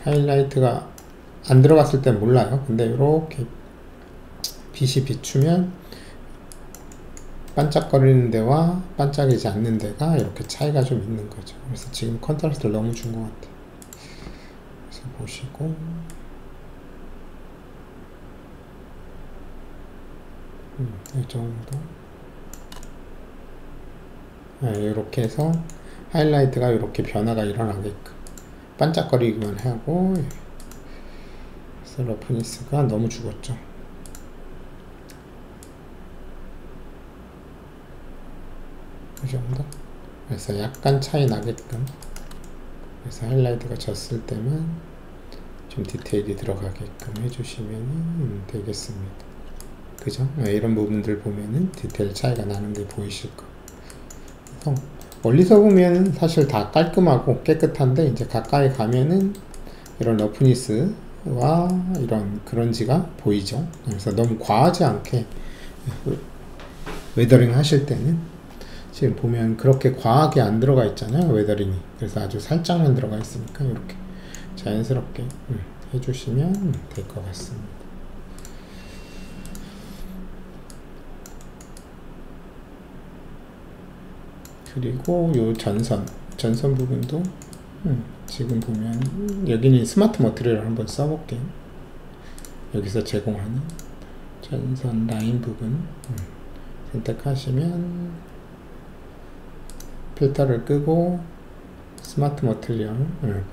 하이라이트가 안 들어갔을 땐 몰라요. 근데 이렇게 빛이 비추면 반짝거리는 데와 반짝이지 않는 데가 이렇게 차이가 좀 있는 거죠. 그래서 지금 컨트라스트를 너무 준 것 같아요. 그래서 보시고 이 정도 이렇게 해서 하이라이트가 이렇게 변화가 일어나게끔 반짝거리기만 하고, 그래서 러프니스가 너무 죽었죠. 이 정도. 그래서 약간 차이 나게끔 그래서 하이라이트가 졌을 때만 좀 디테일이 들어가게끔 해주시면 되겠습니다. 그죠? 이런 부분들 보면은 디테일 차이가 나는 게 보이실 거. 그래서 멀리서 보면 사실 다 깔끔하고 깨끗한데 이제 가까이 가면은 이런 러프니스와 이런 그런지가 보이죠. 그래서 너무 과하지 않게 웨더링 하실 때는 지금 보면 그렇게 과하게 안 들어가 있잖아요, 웨더링이. 그래서 아주 살짝만 들어가 있으니까 이렇게 자연스럽게 해주시면 될 것 같습니다. 그리고 요 전선 부분도 지금 보면 여기는 스마트 머티리얼을 한번 써볼게요. 여기서 제공하는 전선 라인 부분 선택하시면 필터를 끄고 스마트 머티리얼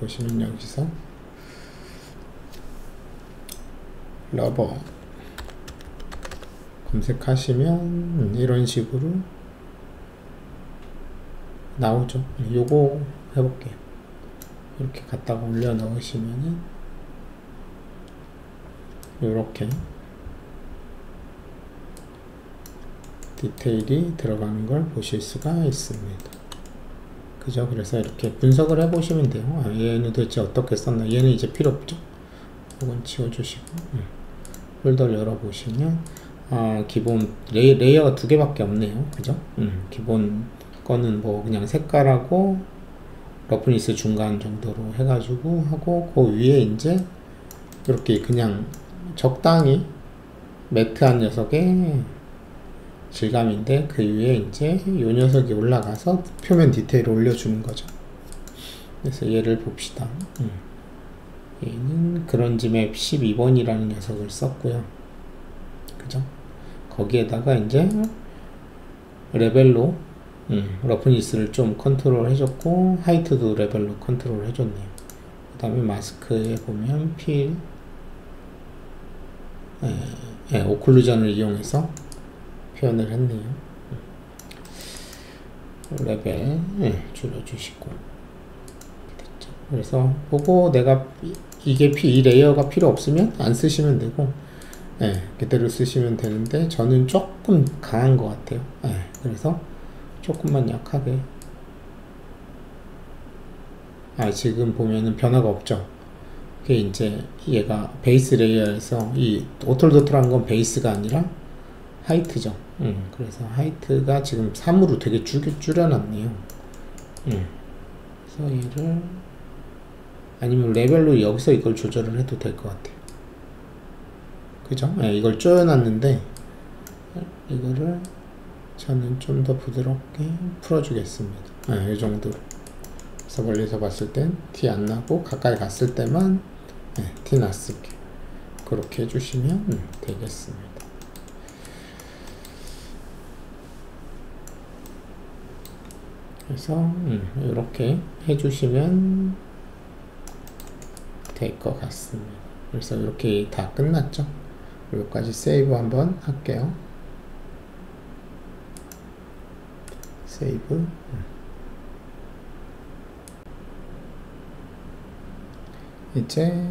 보시면 여기서 러버 검색하시면 이런 식으로 나오죠. 요거 해볼게요. 이렇게 갖다가 올려 넣으시면은 요렇게 디테일이 들어가는 걸 보실 수가 있습니다. 그죠? 그래서 이렇게 분석을 해 보시면 돼요. 얘는 도대체 어떻게 썼나? 얘는 이제 필요 없죠? 이건 지워주시고 폴더를 열어보시면 기본 레이어가 두 개밖에 없네요. 그죠? 기본 거는 뭐 그냥 색깔하고 러프니스 중간 정도로 해가지고 하고 그 위에 이제 이렇게 그냥 적당히 매트한 녀석의 질감인데 그 위에 이제 요 녀석이 올라가서 표면 디테일을 올려주는 거죠. 그래서 얘를 봅시다. 얘는 그런지맵 12번이라는 녀석을 썼고요. 그죠? 거기에다가 이제 레벨로 러프니스를 좀 컨트롤 해줬고 하이트도 레벨로 컨트롤 해줬네요. 그 다음에 마스크에 보면 필 오클루전을 이용해서 표현을 했네요. 레벨 줄여주시고 됐죠. 그래서 보고 내가 이 레이어가 필요 없으면 안 쓰시면 되고 그대로 쓰시면 되는데 저는 조금 강한 것 같아요. 그래서 조금만 약하게 지금 보면은 변화가 없죠. 그게 이제 얘가 베이스 레이어에서 이 오톨도톨한 건 베이스가 아니라 하이트죠. 그래서 하이트가 지금 3으로 되게 줄여놨네요. 그래서 얘를 아니면 레벨로 여기서 이걸 조절을 해도 될 것 같아요. 그죠? 이걸 조여놨는데 이거를 저는 좀 더 부드럽게 풀어주겠습니다. 이 정도로. 그래서 멀리서 봤을 땐 티 안 나고 가까이 갔을 때만 티 났을게. 그렇게 해주시면 되겠습니다. 그래서 이렇게 해주시면 될 것 같습니다. 그래서 이렇게 다 끝났죠. 여기까지 세이브 한번 할게요. 세이브. 이제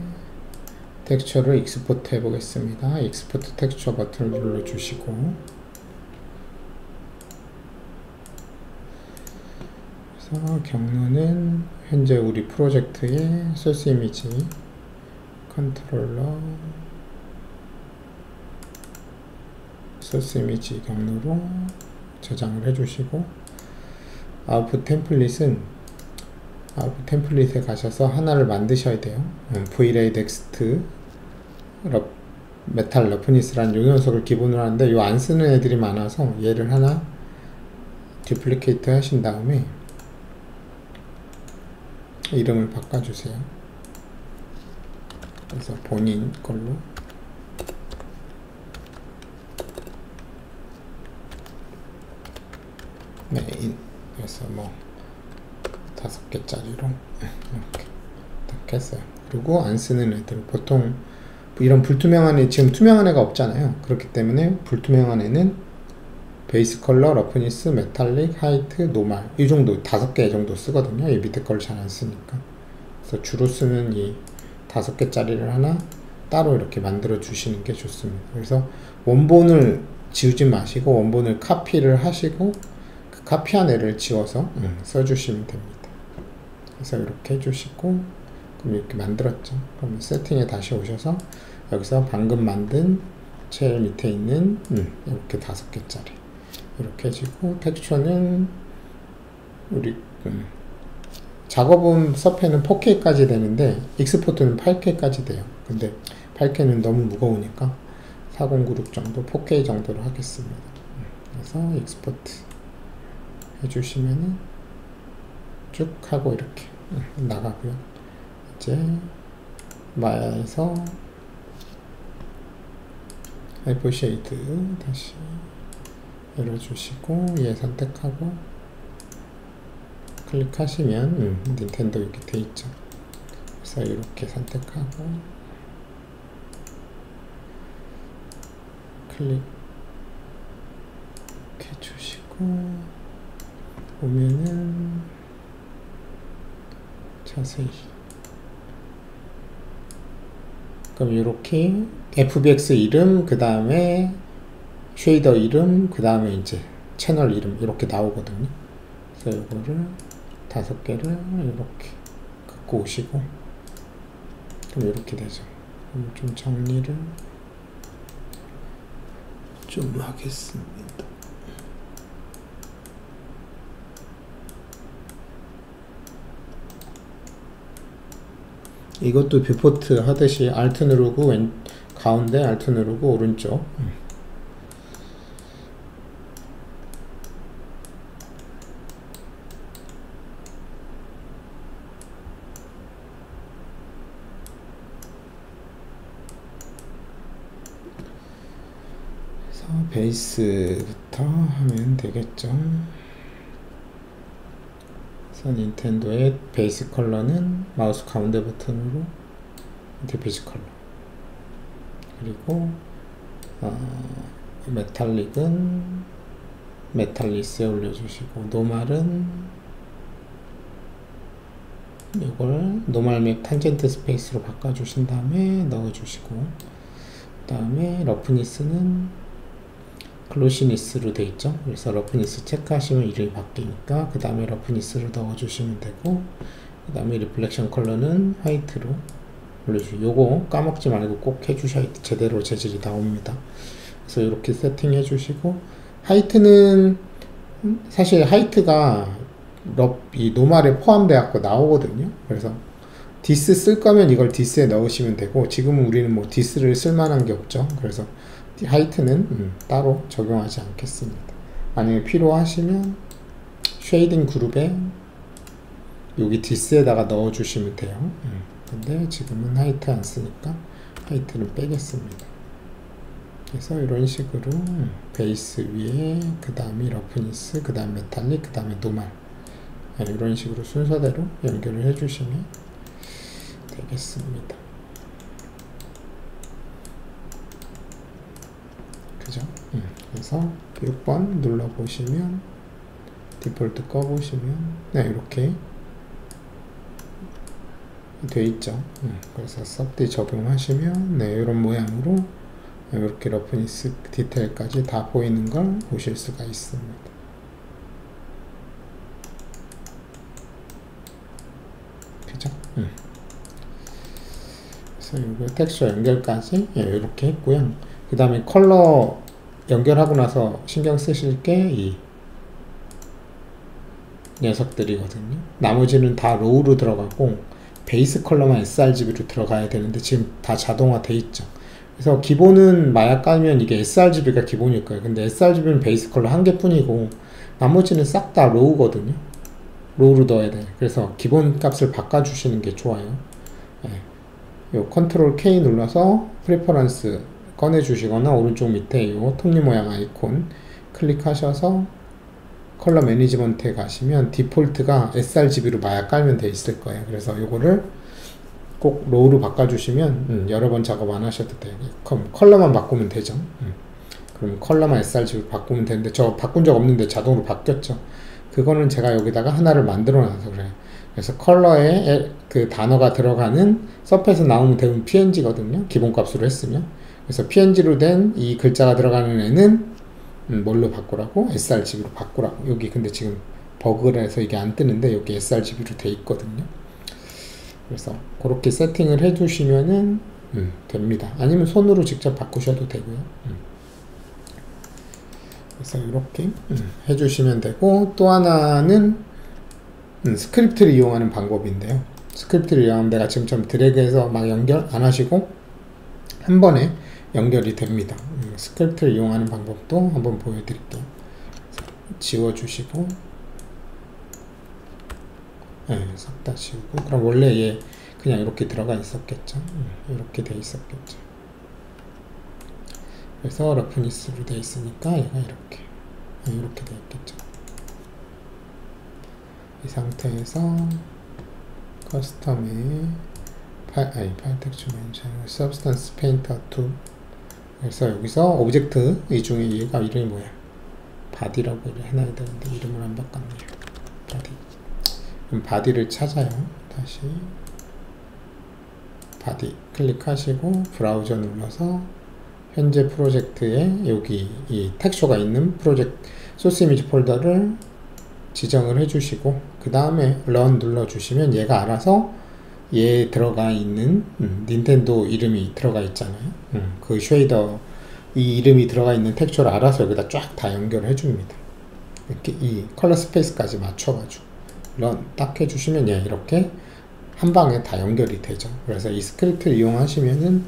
텍스처를 익스포트 해 보겠습니다. 익스포트 텍스처 버튼을 눌러 주시고 그래서 경로는 현재 우리 프로젝트의 소스 이미지 컨트롤러 소스 이미지 경로로 저장을 해 주시고 아웃풋 템플릿은 아웃풋 템플릿에 가셔서 하나를 만드셔야 돼요. Vray 넥스트 메탈 러프니스라는 요 녀석을 기본으로 하는데 요 안 쓰는 애들이 많아서 얘를 하나 듀플리케이트 하신 다음에 이름을 바꿔주세요. 그래서 본인 걸로 그래서 뭐 5개짜리로 이렇게 딱 했어요. 그리고 안 쓰는 애들 보통 이런 불투명한 애 지금 투명한 애가 없잖아요. 그렇기 때문에 불투명한 애는 베이스 컬러, 러프니스, 메탈릭, 하이트, 노말 이 정도 5개 정도 쓰거든요. 이 밑에 걸 잘 안 쓰니까 그래서 주로 쓰는 이 5개짜리를 하나 따로 이렇게 만들어 주시는 게 좋습니다. 그래서 원본을 지우지 마시고 원본을 카피를 하시고 그 카피한 애를 지워서 써주시면 됩니다. 그래서 이렇게 해주시고, 그럼 이렇게 만들었죠. 그럼 세팅에 다시 오셔서 여기서 방금 만든 제일 밑에 있는 이렇게 5개짜리 이렇게 해주고, 텍스처는 우리 작업은 서페는 4K까지 되는데 익스포트는 8K까지 돼요. 근데 8K는 너무 무거우니까 4096 정도, 4K 정도로 하겠습니다. 그래서 익스포트 해주시면은 쭉 하고 이렇게 나가고요. 이제 마야에서 하이퍼 쉐이드 다시 열어주시고 얘 선택하고 클릭하시면 닌텐도 이렇게 돼 있죠. 그래서 이렇게 선택하고 클릭해 주시고 보면은 자세히, 그럼 이렇게 FBX 이름, 그 다음에 쉐이더 이름, 그 다음에 이제 채널 이름 이렇게 나오거든요. 그래서 이거를 5개를 이렇게 갖고 오시고, 그럼 이렇게 되죠. 그럼 좀 정리를 좀 하겠습니다. 이것도 뷰포트 하듯이 Alt 누르고 가운데 Alt 누르고 오른쪽 그래서 베이스부터 하면 되겠죠. 닌텐도의 베이스 컬러는 마우스 가운데 버튼으로 베이스 컬러, 그리고 메탈릭은 메탈리스에 올려주시고, 노말은 이걸 노말 맵 탄젠트 스페이스로 바꿔주신 다음에 넣어주시고, 그 다음에 러프니스는 글로시니스로 되어 있죠. 그래서 러프니스 체크하시면 이름이 바뀌니까 그 다음에 러프니스를 넣어주시면 되고, 그 다음에 리플렉션 컬러는 화이트로 올려주시고, 요거 까먹지 말고 꼭 해주셔야 제대로 재질이 나옵니다. 그래서 이렇게 세팅해 주시고, 하이트는 사실 하이트가 이 노말에 포함되어 갖고 나오거든요. 그래서 디스 쓸 거면 이걸 디스에 넣으시면 되고, 지금은 우리는 뭐 디스를 쓸 만한 게 없죠. 그래서 하이트는 따로 적용하지 않겠습니다. 만약에 필요하시면 쉐이딩 그룹에 여기 디스에다가 넣어 주시면 돼요. 근데 지금은 하이트 안 쓰니까 하이트는 빼겠습니다. 그래서 이런 식으로 베이스 위에 그 다음에 러프니스, 그 다음 메탈릭, 그 다음에 노말, 이런 식으로 순서대로 연결을 해 주시면 되겠습니다. 그죠? 그래서 6번 눌러보시면 디폴트 꺼보시면 이렇게 돼 있죠. 그래서 섭디 적용하시면 이런 모양으로 이렇게 러프니스 디테일까지 다 보이는 걸 보실 수가 있습니다. 그죠? 그래서 이거 텍스처 연결까지 이렇게 했고요. 그 다음에 컬러 연결하고 나서 신경 쓰실 게 이 녀석들이거든요. 나머지는 다 로우로 들어가고 베이스 컬러만 sRGB로 들어가야 되는데 지금 다 자동화 돼 있죠. 그래서 기본은 마야 깔면 이게 sRGB가 기본일 거예요. 근데 sRGB는 베이스 컬러 한 개뿐이고 나머지는 싹 다 로우거든요. 로우로 넣어야 돼요. 그래서 기본 값을 바꿔주시는 게 좋아요. 요 컨트롤 K 눌러서 프레퍼런스 꺼내주시거나 오른쪽 밑에 이 톱니 모양 아이콘 클릭하셔서 컬러 매니지먼트에 가시면 디폴트가 sRGB로 마야 깔면 돼 있을 거예요. 그래서 이거를 꼭 로우로 바꿔주시면 여러 번 작업 안 하셔도 돼요. 그럼 컬러만 바꾸면 되죠. 그럼 컬러만 sRGB 바꾸면 되는데 저 바꾼 적 없는데 자동으로 바뀌었죠. 그거는 제가 여기다가 하나를 만들어 놔서 그래요. 그래서 컬러에 그 단어가 들어가는 서폿에서 나오면 대부분 png거든요. 기본값으로 했으면. 그래서 png로 된 이 글자가 들어가는 애는 뭘로 바꾸라고? sRGB로 바꾸라고. 여기 근데 지금 버그라서 이게 안 뜨는데 여기 sRGB로 돼 있거든요. 그래서 그렇게 세팅을 해주시면은 됩니다. 아니면 손으로 직접 바꾸셔도 되고요. 그래서 이렇게 해주시면 되고, 또 하나는 스크립트를 이용하는 방법인데요. 스크립트를 이용하면 내가 지금처럼 드래그해서 막 연결 안 하시고 한 번에 연결이 됩니다. 스크립트를 이용하는 방법도 한번 보여드릴게요. 지워주시고, 네, 싹 다 지우고. 그럼 원래 얘 그냥 이렇게 들어가 있었겠죠. 이렇게 돼 있었겠죠. 그래서 러프니스로 돼 있으니까 얘가 이렇게 돼 있겠죠. 이 상태에서 커스텀에 파일 텍스처 맨션 서브스턴스 페인터 2. 그래서 여기서 오브젝트 이 중에 얘가 이름이 뭐야? 바디라고 해놔야 되는데 이름을 안 바꿨네요. 바디. 그럼 바디를 찾아요. 다시 바디 클릭하시고 브라우저 눌러서 현재 프로젝트에 여기 이 텍스처가 있는 프로젝트 소스 이미지 폴더를 지정을 해주시고, 그 다음에 run 눌러주시면 얘가 알아서 얘 들어가 있는 닌텐도 이름이 들어가 있잖아요. 그 쉐이더 이 이름이 들어가 있는 텍스처를 알아서 여기다 쫙 다 연결해 줍니다. 이렇게 이 컬러 스페이스까지 맞춰가지고 run 딱 해주시면 얘 이렇게 한 방에 다 연결이 되죠. 그래서 이 스크립트를 이용하시면은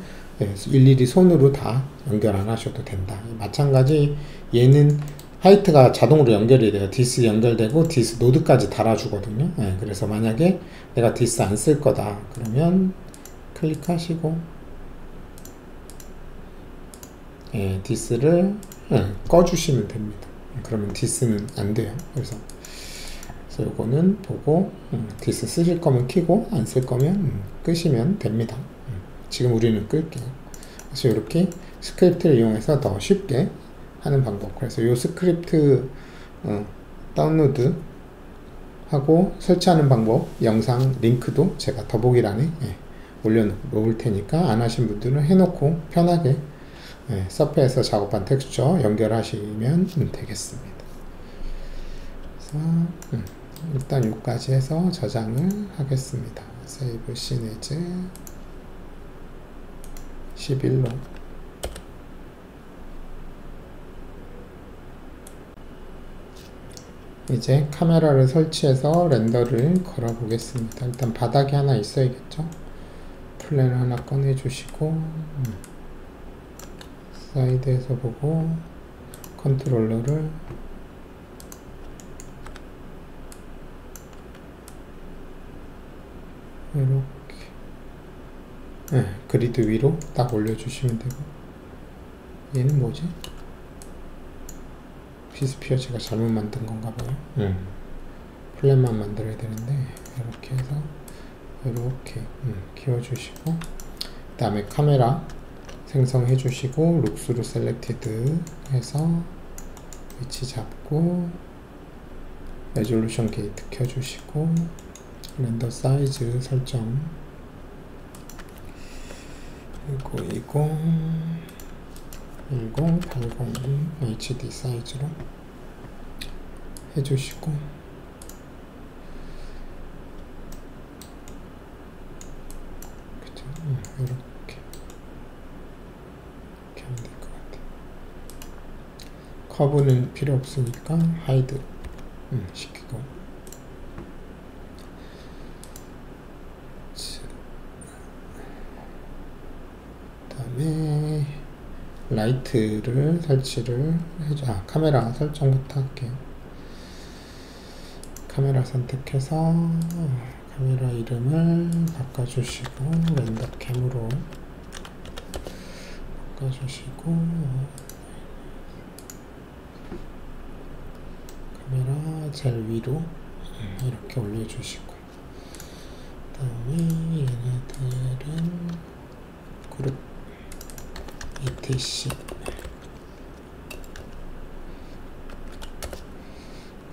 일일이 손으로 다 연결 안 하셔도 된다. 마찬가지 얘는 화이트가 자동으로 연결이 돼요. 디스 연결되고 디스 노드까지 달아주거든요. 그래서 만약에 내가 디스 안 쓸 거다 그러면 클릭하시고 디스를 꺼주시면 됩니다. 그러면 디스는 안 돼요. 그래서 요거는 보고 디스 쓰실 거면 켜고 안 쓸 거면 끄시면 됩니다. 지금 우리는 끌게요. 그래서 이렇게 스크립트를 이용해서 더 쉽게 하는 방법. 그래서 이 스크립트 다운로드 하고 설치하는 방법 영상 링크도 제가 더보기란에 올려놓을 테니까 안 하신 분들은 해놓고 편하게 서페에서 작업한 텍스처 연결하시면 되겠습니다. 그래서 일단 여기까지 해서 저장을 하겠습니다. 세이브 시네즈 11로 이제 카메라를 설치해서 렌더를 걸어 보겠습니다. 일단 바닥이 하나 있어야겠죠. 플랜을 하나 꺼내 주시고 사이드에서 보고 컨트롤러를 이렇게 그리드 위로 딱 올려주시면 되고, 얘는 뭐지? 피스피어 제가 잘못 만든 건가 봐요. 플랫만 만들어야 되는데 이렇게 해서 이렇게 키워주시고, 그 다음에 카메라 생성해 주시고 룩스루 셀렉티드 해서 위치 잡고 레졸루션 게이트 켜주시고 렌더 사이즈 설정 1920 1080 HD 사이즈로 해주시고, 그쵸? 이렇게 하면 될 것 같아요. 커브는 필요 없으니까 하이드 시키고, 그 다음에 라이트를 설치를 해줘. 카메라 설정부터 할게요. 카메라 선택해서 카메라 이름을 바꿔주시고 렌더캠으로 바꿔주시고 카메라 제일 위로 이렇게 올려주시고, 그 다음에 얘네들은 그룹 etc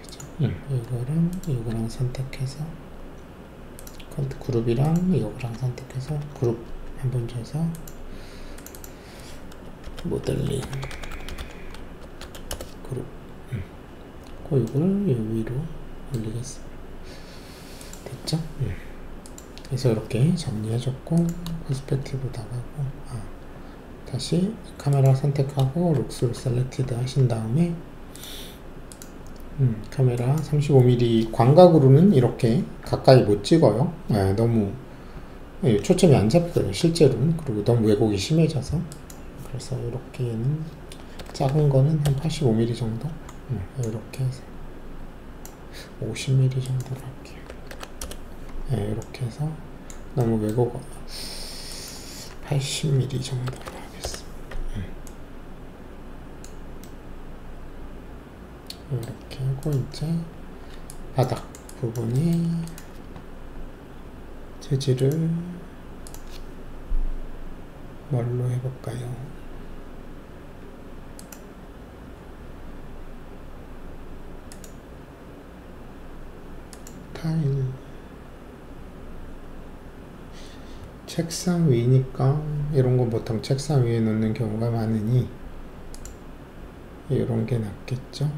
그죠? 이거랑 선택해서 그룹이랑 이거랑 선택해서 그룹 한번 줘서 모델링 그룹 이걸 위로 올리겠습니다. 됐죠? 그래서 이렇게 정리해줬고 퍼스펙티브 나가고 다시 카메라 선택하고 룩스로 셀렉티드 하신 다음에 카메라 35mm 광각으로는 이렇게 가까이 못 찍어요. 너무 초점이 안 잡혀요 실제로는. 그리고 너무 왜곡이 심해져서. 그래서 이렇게는 작은 거는 한 85mm 정도 이렇게 해서 50mm 정도로 할게요. 이렇게 해서 너무 왜곡 80mm 정도로 하겠습니다. 이렇게 하고 이제 바닥 부분에 재질을 뭘로 해볼까요? 타일 책상 위니까 이런 거 보통 책상 위에 놓는 경우가 많으니 이런 게 낫겠죠?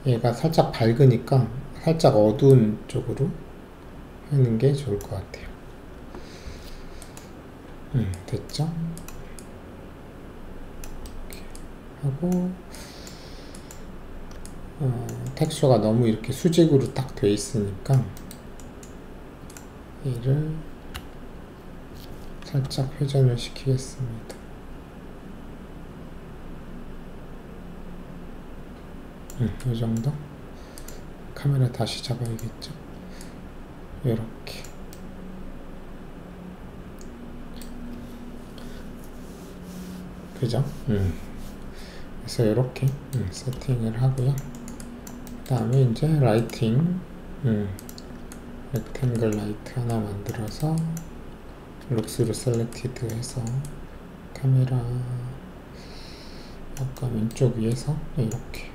얘가 살짝 밝으니까 살짝 어두운 쪽으로 하는 게 좋을 것 같아요. 됐죠? 이렇게 하고 텍스처가 너무 이렇게 수직으로 딱 돼 있으니까 얘를 살짝 회전을 시키겠습니다. 이 정도? 카메라 다시 잡아야겠죠? 이렇게 그죠? 그래서 이렇게 세팅을 하고요. 그 다음에 이제 라이팅 렉탱글 라이트 하나 만들어서 룩스로 셀렉티드 해서 카메라 아까 왼쪽 위에서 이렇게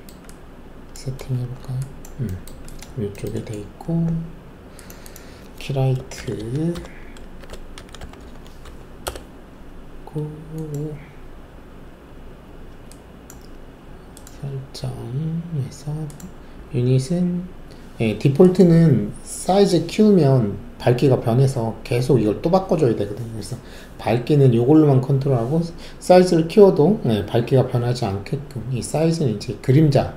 세팅해볼까요? 위쪽에 돼 있고 키라이트 설정해서 유닛은 디폴트는 사이즈 키우면 밝기가 변해서 계속 이걸 또 바꿔줘야 되거든요. 그래서 밝기는 이걸로만 컨트롤하고 사이즈를 키워도 밝기가 변하지 않게끔 이 사이즈는 이제 그림자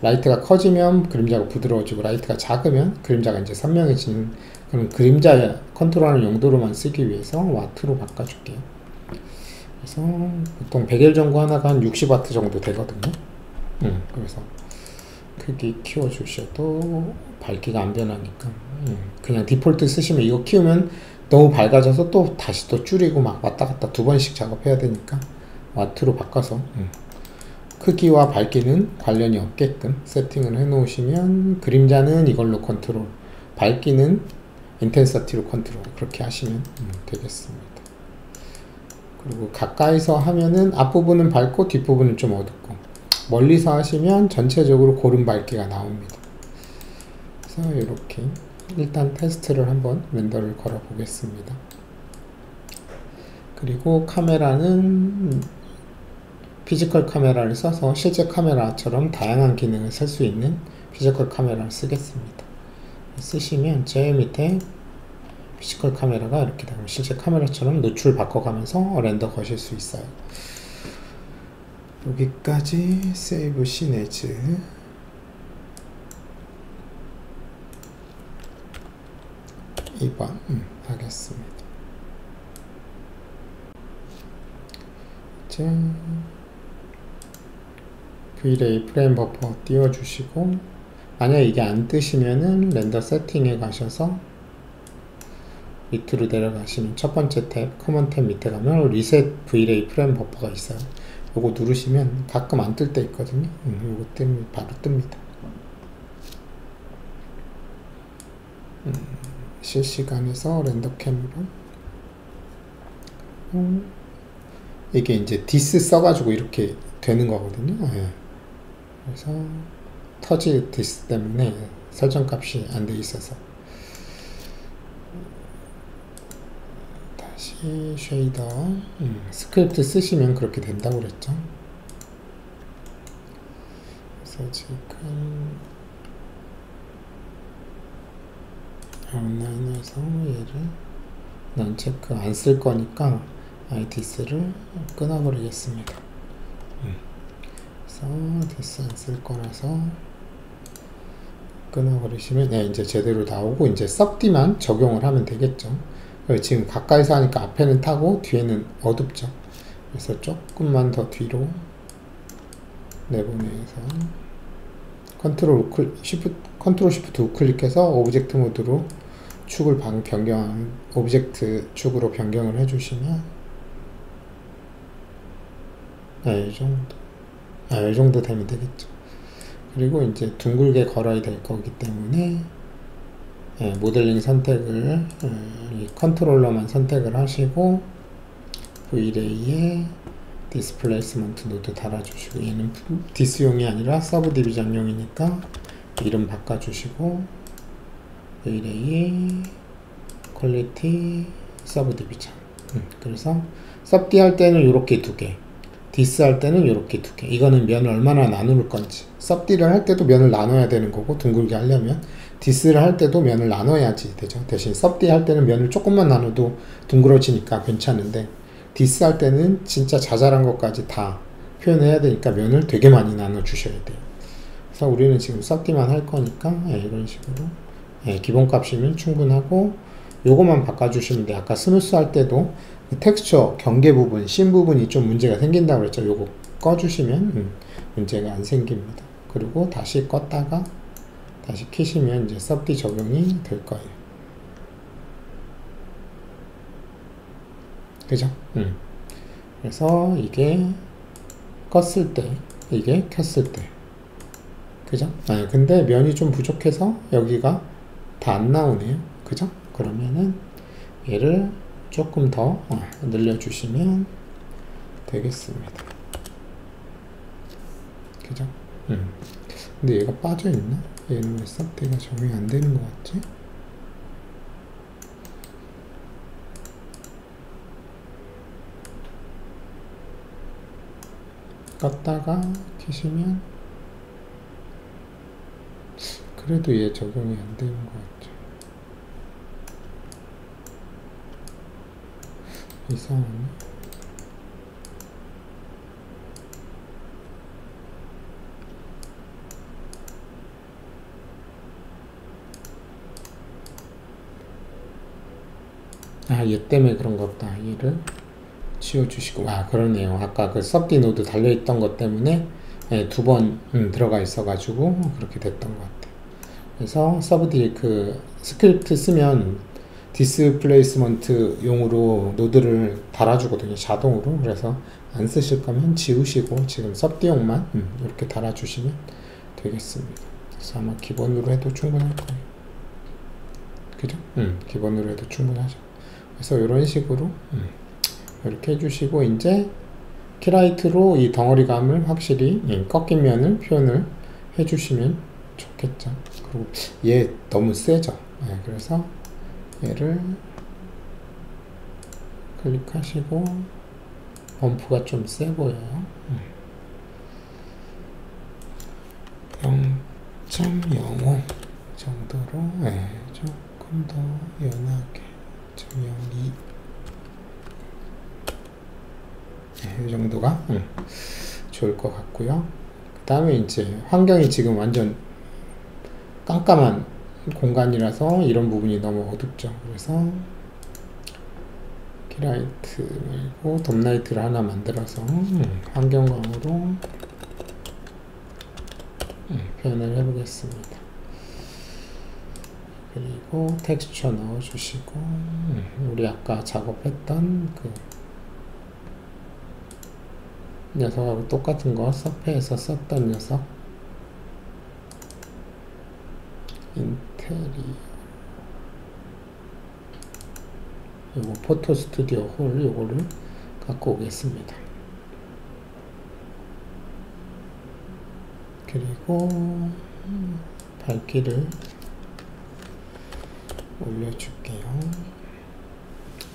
라이트가 커지면 그림자가 부드러워지고 라이트가 작으면 그림자가 이제 선명해지는 그런 그림자 컨트롤하는 용도로만 쓰기 위해서 와트로 바꿔줄게요. 그래서 보통 베겔 전구 하나가 한 60W 정도 되거든요. 그래서 크기 키워주셔도 밝기가 안 변하니까 그냥 디폴트 쓰시면 이거 키우면 너무 밝아져서 또 다시 또 줄이고 막 왔다 갔다 2번씩 작업해야 되니까 와트로 바꿔서 크기와 밝기는 관련이 없게끔 세팅을 해 놓으시면 그림자는 이걸로 컨트롤, 밝기는 인텐시티로 컨트롤 그렇게 하시면 되겠습니다. 그리고 가까이서 하면은 앞부분은 밝고 뒷부분은 좀 어둡고 멀리서 하시면 전체적으로 고른 밝기가 나옵니다. 그래서 이렇게 일단 테스트를 한번 렌더를 걸어 보겠습니다. 그리고 카메라는 피지컬 카메라를 써서 실제 카메라처럼 다양한 기능을 쓸 수 있는 피지컬 카메라를 쓰겠습니다. 쓰시면 제일 밑에 피지컬 카메라가 이렇게 되면 실제 카메라처럼 노출 바꿔가면서 렌더 거실 수 있어요. 여기까지 세이브 시네즈 (2번) 하겠습니다. 이제 V-Ray 프레임 버퍼 띄워주시고 만약 이게 안 뜨시면은 렌더 세팅에 가셔서 밑으로 내려가시면 첫 번째 탭 커먼 탭 밑에 가면 리셋 V-Ray 프레임 버퍼가 있어요. 요거 누르시면 가끔 안 뜰 때 있거든요. 요거 때문에 바로 뜹니다. 실시간에서 렌더캠으로 이게 이제 디스 써가지고 이렇게 되는 거거든요. 예. 그래서 터지 디스 때문에 설정값이 안 돼 있어서 다시 쉐이더 스크립트 쓰시면 그렇게 된다고 그랬죠. 그래서 지금 온라인에서 얘를 넌 체크 안 쓸 거니까 디스를 끊어버리겠습니다. 그래서 디스 안 쓸 거라서 끊어버리시면 이제 제대로 나오고 이제 섭디만 적용을 하면 되겠죠. 지금 가까이서 하니까 앞에는 타고 뒤에는 어둡죠. 그래서 조금만 더 뒤로 내보내서 컨트롤 시프트 우클릭해서 오브젝트 모드로 축을 변경, 오브젝트 축으로 변경을 해주시면 이 정도 이 정도 되면 되겠죠. 그리고 이제 둥글게 걸어야 될 거기 때문에 모델링 선택을 이 컨트롤러만 선택을 하시고 Vlay에 디스플레이스먼트 노드 달아주시고 얘는 디스용이 아니라 서브 디비전용이니까 이름 바꿔주시고 Vlay 퀄리티 서브 디비전 그래서 섭디 할 때는 이렇게 두 개, 디스 할 때는 이렇게 두 개. 이거는 면을 얼마나 나눌 건지. 섭디를 할 때도 면을 나눠야 되는 거고 둥글게 하려면 디스를 할 때도 면을 나눠야지 되죠. 대신 섭디 할 때는 면을 조금만 나눠도 둥그러지니까 괜찮은데 디스 할 때는 진짜 자잘한 것까지 다 표현해야 되니까 면을 되게 많이 나눠 주셔야 돼요. 그래서 우리는 지금 섭디만 할 거니까 이런 식으로 기본값이면 충분하고 요거만 바꿔주시면 돼요. 아까 스무스 할 때도 그 텍스처 경계 부분, 씬 부분이 좀 문제가 생긴다고 그랬죠. 요거 꺼주시면 문제가 안 생깁니다. 그리고 다시 껐다가 다시 켜시면 이제 섭디 적용이 될 거예요. 그죠? 그래서 이게 껐을 때, 이게 켰을 때. 그죠? 근데 면이 좀 부족해서 여기가 다 안 나오네요. 그죠? 그러면은 얘를 조금 더 늘려주시면 되겠습니다. 그죠? 근데 얘가 빠져있나? 얘는 왜 섭디가 적용이 안 되는 것 같지? 껐다가 켜시면 그래도 얘 적용이 안 되는 것 같죠. 이상하네. 얘 때문에 그런가 보다. 얘를 지워주시고, 그러네요. 아까 그 섭디 노드 달려있던 것 때문에 두 번 들어가 있어가지고 그렇게 됐던 것 같아요. 그래서 서브디 그 스크립트 쓰면 디스플레이스먼트 용으로 노드를 달아주거든요. 자동으로. 그래서 안 쓰실 거면 지우시고 지금 섭디용만 이렇게 달아주시면 되겠습니다. 그래서 아마 기본으로 해도 충분할 거예요. 그죠? 기본으로 해도 충분하죠. 그래서 이런 식으로 이렇게 해주시고 이제 키라이트로 이 덩어리감을 확실히 꺾인 면을 표현을 해주시면 좋겠죠. 그리고 얘 너무 세죠. 그래서 얘를 클릭하시고 범프가 좀 세 보여요. 0.05 정도로 조금 더 연하게 0.02 이 정도가 좋을 것 같고요. 그 다음에 이제 환경이 지금 완전 깜깜한 공간이라서 이런 부분이 너무 어둡죠. 그래서 키라이트 말고 돔라이트를 하나 만들어서 환경광으로 표현을 해보겠습니다. 그리고 텍스처 넣어주시고 우리 아까 작업했던 그 녀석하고 똑같은 거 서페에서 썼던 녀석 인테리어 요거 포토 스튜디오 홀 요거를 갖고 오겠습니다. 그리고 밝기를 올려줄게요.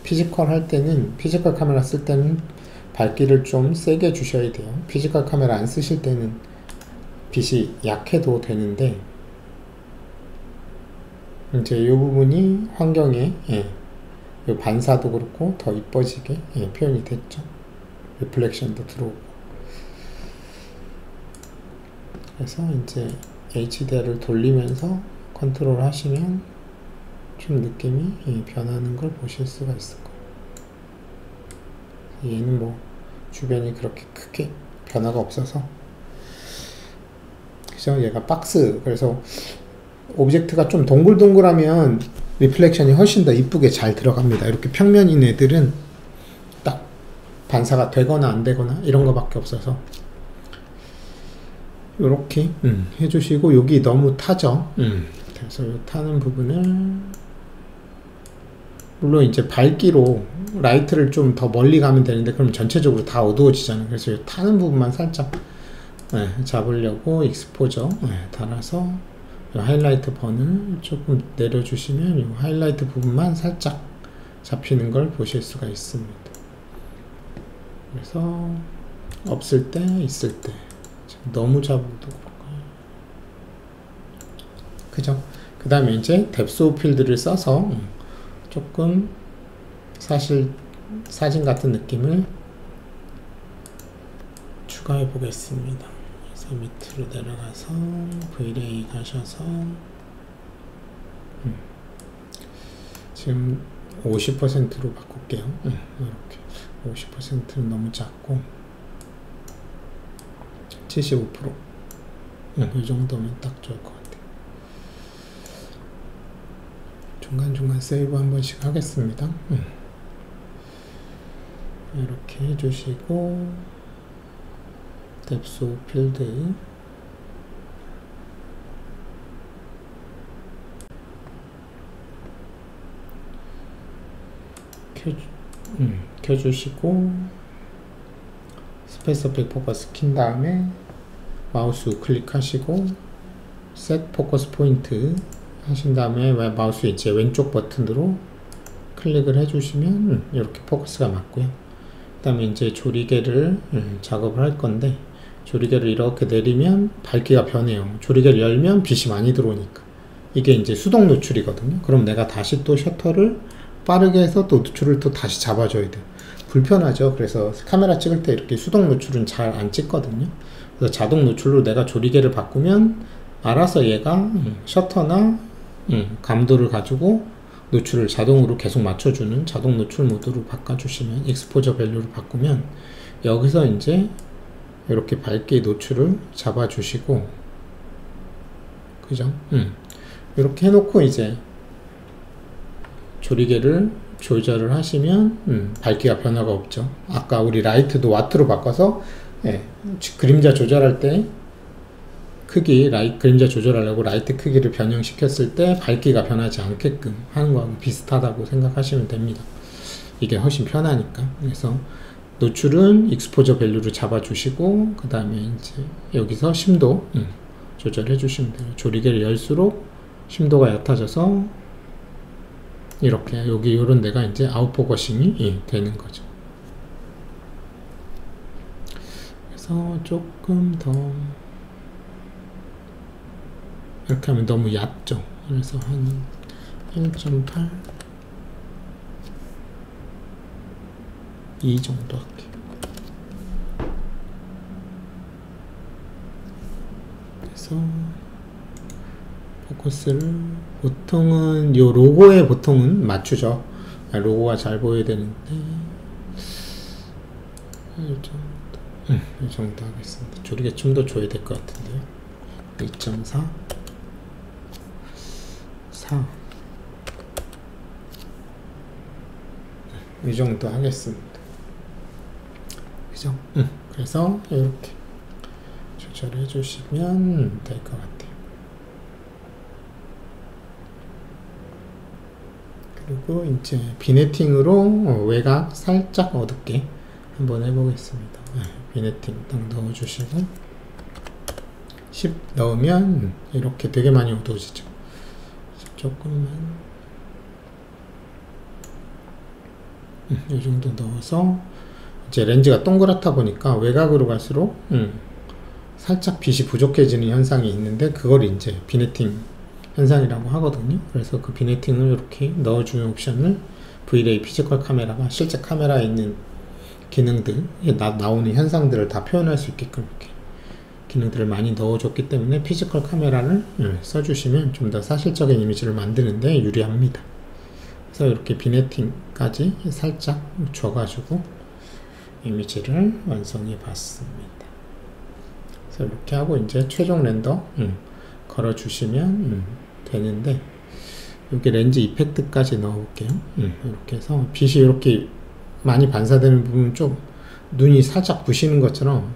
피지컬 할 때는, 피지컬 카메라 쓸 때는 밝기를 좀 세게 주셔야 돼요. 피지컬 카메라 안 쓰실 때는 빛이 약해도 되는데, 이제 이 부분이 환경에, 이 반사도 그렇고 더 이뻐지게 표현이 됐죠. 리플렉션도 들어오고. 그래서 이제 HDR을 돌리면서 컨트롤 하시면 좀 느낌이 변하는 걸 보실 수가 있을 거예요. 얘는 뭐 주변이 그렇게 크게 변화가 없어서, 그죠? 얘가 박스, 그래서 오브젝트가 좀 동글동글하면 리플렉션이 훨씬 더 이쁘게 잘 들어갑니다. 이렇게 평면인 애들은 딱 반사가 되거나 안 되거나 이런 거밖에 없어서 이렇게 해주시고, 여기 너무 타죠. 그래서 이 타는 부분을, 물론 이제 밝기로 라이트를 좀 더 멀리 가면 되는데 그럼 전체적으로 다 어두워지잖아요. 그래서 이 타는 부분만 살짝 잡으려고 익스포저 달아서 하이라이트 번을 조금 내려주시면 이 하이라이트 부분만 살짝 잡히는 걸 보실 수가 있습니다. 그래서 없을 때, 있을 때 너무 잡아도 그런가요? 그죠? 그 다음에 이제 뎁스 오브 필드를 써서 조금 사실 사진 같은 느낌을 추가해 보겠습니다. 그래서 밑으로 내려가서 V-Ray 가셔서 지금 50%로 바꿀게요. 이렇게 50%는 너무 작고 75%, 이 정도면 딱 좋을 것 같아요. 중간중간 세이브 한 번씩 하겠습니다. 이렇게 해주시고, 뎁스 오브 필드 켜주시고, 스페이스픽 포커스 킨 다음에 마우스 우클릭하시고 셋 포커스 포인트 하신 다음에 마우스 이제 왼쪽 버튼으로 클릭을 해주시면 이렇게 포커스가 맞고요. 그 다음에 이제 조리개를 작업을 할 건데, 조리개를 이렇게 내리면 밝기가 변해요. 조리개를 열면 빛이 많이 들어오니까. 이게 이제 수동 노출이거든요. 그럼 내가 다시 또 셔터를 빠르게 해서 또 노출을 또 다시 잡아줘야 돼요. 불편하죠. 그래서 카메라 찍을 때 이렇게 수동 노출은 잘 안 찍거든요. 그래서 자동 노출로 내가 조리개를 바꾸면 알아서 얘가 셔터나 감도를 가지고 노출을 자동으로 계속 맞춰주는 자동 노출 모드로 바꿔주시면, 익스포저 밸류를 바꾸면 여기서 이제 이렇게 밝기 노출을 잡아주시고, 그죠? 이렇게 해놓고 이제 조리개를 조절을 하시면 밝기가 변화가 없죠. 아까 우리 라이트도 와트로 바꿔서 그림자 조절할 때 크기, 그림자 조절하려고 라이트 크기를 변형시켰을 때 밝기가 변하지 않게끔 하는 거하고 비슷하다고 생각하시면 됩니다. 이게 훨씬 편하니까. 그래서 노출은 익스포저 밸류를 잡아주시고, 그 다음에 이제 여기서 심도 조절해 주시면 돼요. 조리개를 열수록 심도가 얕아져서 이렇게 여기 요런 데가 이제 아웃포커싱이 되는 거죠. 그래서 조금 더 이렇게 하면 너무 얕죠. 그래서 한 1.8 이 정도 할게요. 그래서 포커스를 보통은 요 로고에 보통은 맞추죠. 로고가 잘 보여야 되는데 이 정도 하겠습니다. 조리개 좀 더 줘야 될 것 같은데요. 2.4 4 이 정도 하겠습니다. 그죠? 그래서 이렇게 조절해 주시면 될 것 같아요. 그리고 이제 비네팅으로 외곽 살짝 어둡게 한번 해보겠습니다. 비네팅 딱 넣어주시고 10 넣으면 이렇게 되게 많이 어두워지죠. 조금만 이 정도 넣어서 이제 렌즈가 동그랗다 보니까 외곽으로 갈수록 살짝 빛이 부족해지는 현상이 있는데 그걸 이제 비네팅 현상이라고 하거든요. 그래서 그 비네팅을 이렇게 넣어주는 옵션을 V-Ray 피지컬 카메라가 실제 카메라에 있는 기능들, 나오는 현상들을 다 표현할 수 있게끔 이렇게 기능들을 많이 넣어줬기 때문에 피지컬 카메라를 써주시면 좀 더 사실적인 이미지를 만드는데 유리합니다. 그래서 이렇게 비네팅까지 살짝 줘가지고 이미지를 완성해 봤습니다. 그래서 이렇게 하고 이제 최종 렌더 걸어주시면 되는데, 여기 렌즈 이펙트까지 넣어볼게요. 이렇게 해서 빛이 이렇게 많이 반사되는 부분 좀 눈이 살짝 부시는 것처럼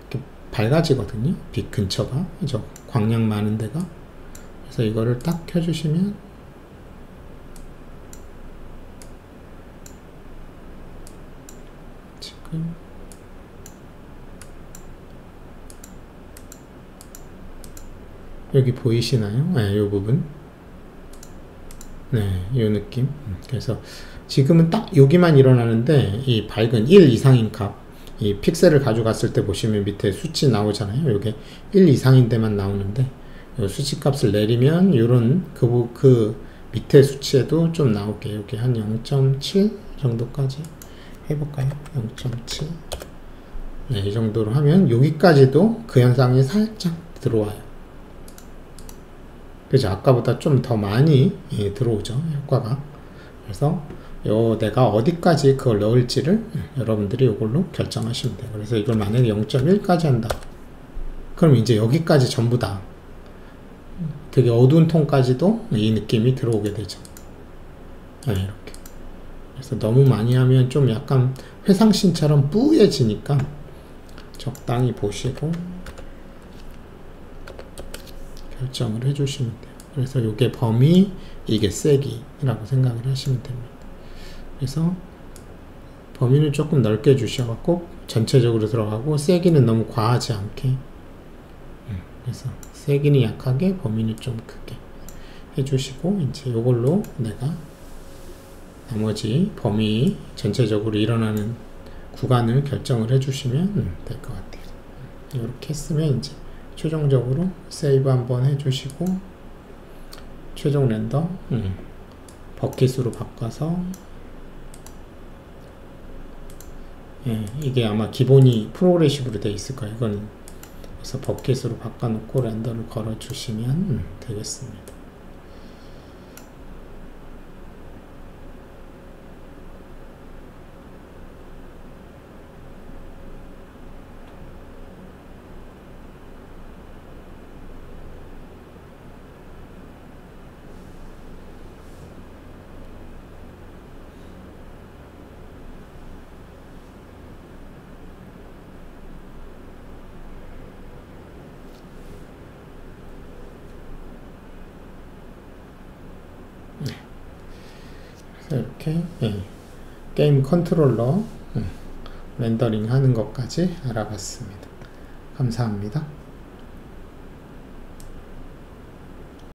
이렇게 밝아지거든요. 빛 근처가, 그죠? 광량 많은 데가. 그래서 이거를 딱 켜주시면 지금 여기 보이시나요? 네, 이 부분. 네, 이 느낌. 그래서 지금은 딱 여기만 일어나는데 이 밝은 1 이상인 값, 이 픽셀을 가져갔을 때 보시면 밑에 수치 나오잖아요. 이게 1 이상인 데만 나오는데 이 수치 값을 내리면 이런 그 밑에 수치에도 좀 나올게요. 여기 한 0.7 정도까지 해볼까요? 0.7. 네, 이 정도로 하면 여기까지도 그 현상이 살짝 들어와요. 그죠? 아까보다 좀 더 많이 들어오죠, 효과가. 그래서 내가 어디까지 그걸 넣을지를 여러분들이 이걸로 결정하시면 돼요. 그래서 이걸 만약에 0.1까지 한다, 그럼 이제 여기까지 전부 다 되게 어두운 톤까지도 이 느낌이 들어오게 되죠. 네, 이렇게. 그래서 너무 많이 하면 좀 약간 회상신처럼 뿌얘지니까 적당히 보시고 결정을 해주시면 돼요. 그래서 이게 범위, 이게 세기라고 생각을 하시면 됩니다. 그래서 범위는 조금 넓게 주셔갖고 전체적으로 들어가고, 세기는 너무 과하지 않게, 그래서 세기는 약하게, 범위는 좀 크게 해주시고, 이제 이걸로 내가 나머지 범위 전체적으로 일어나는 구간을 결정을 해주시면 될 것 같아요. 이렇게 했으면 이제 최종적으로 세이브 한번 해주시고, 최종 렌더 버킷으로 바꿔서, 이게 아마 기본이 프로그레시브로 되어 있을 거예요. 이건 그래서 버킷으로 바꿔놓고 렌더를 걸어주시면 되겠습니다. 이렇게 게임 컨트롤러 렌더링 하는 것까지 알아봤습니다. 감사합니다.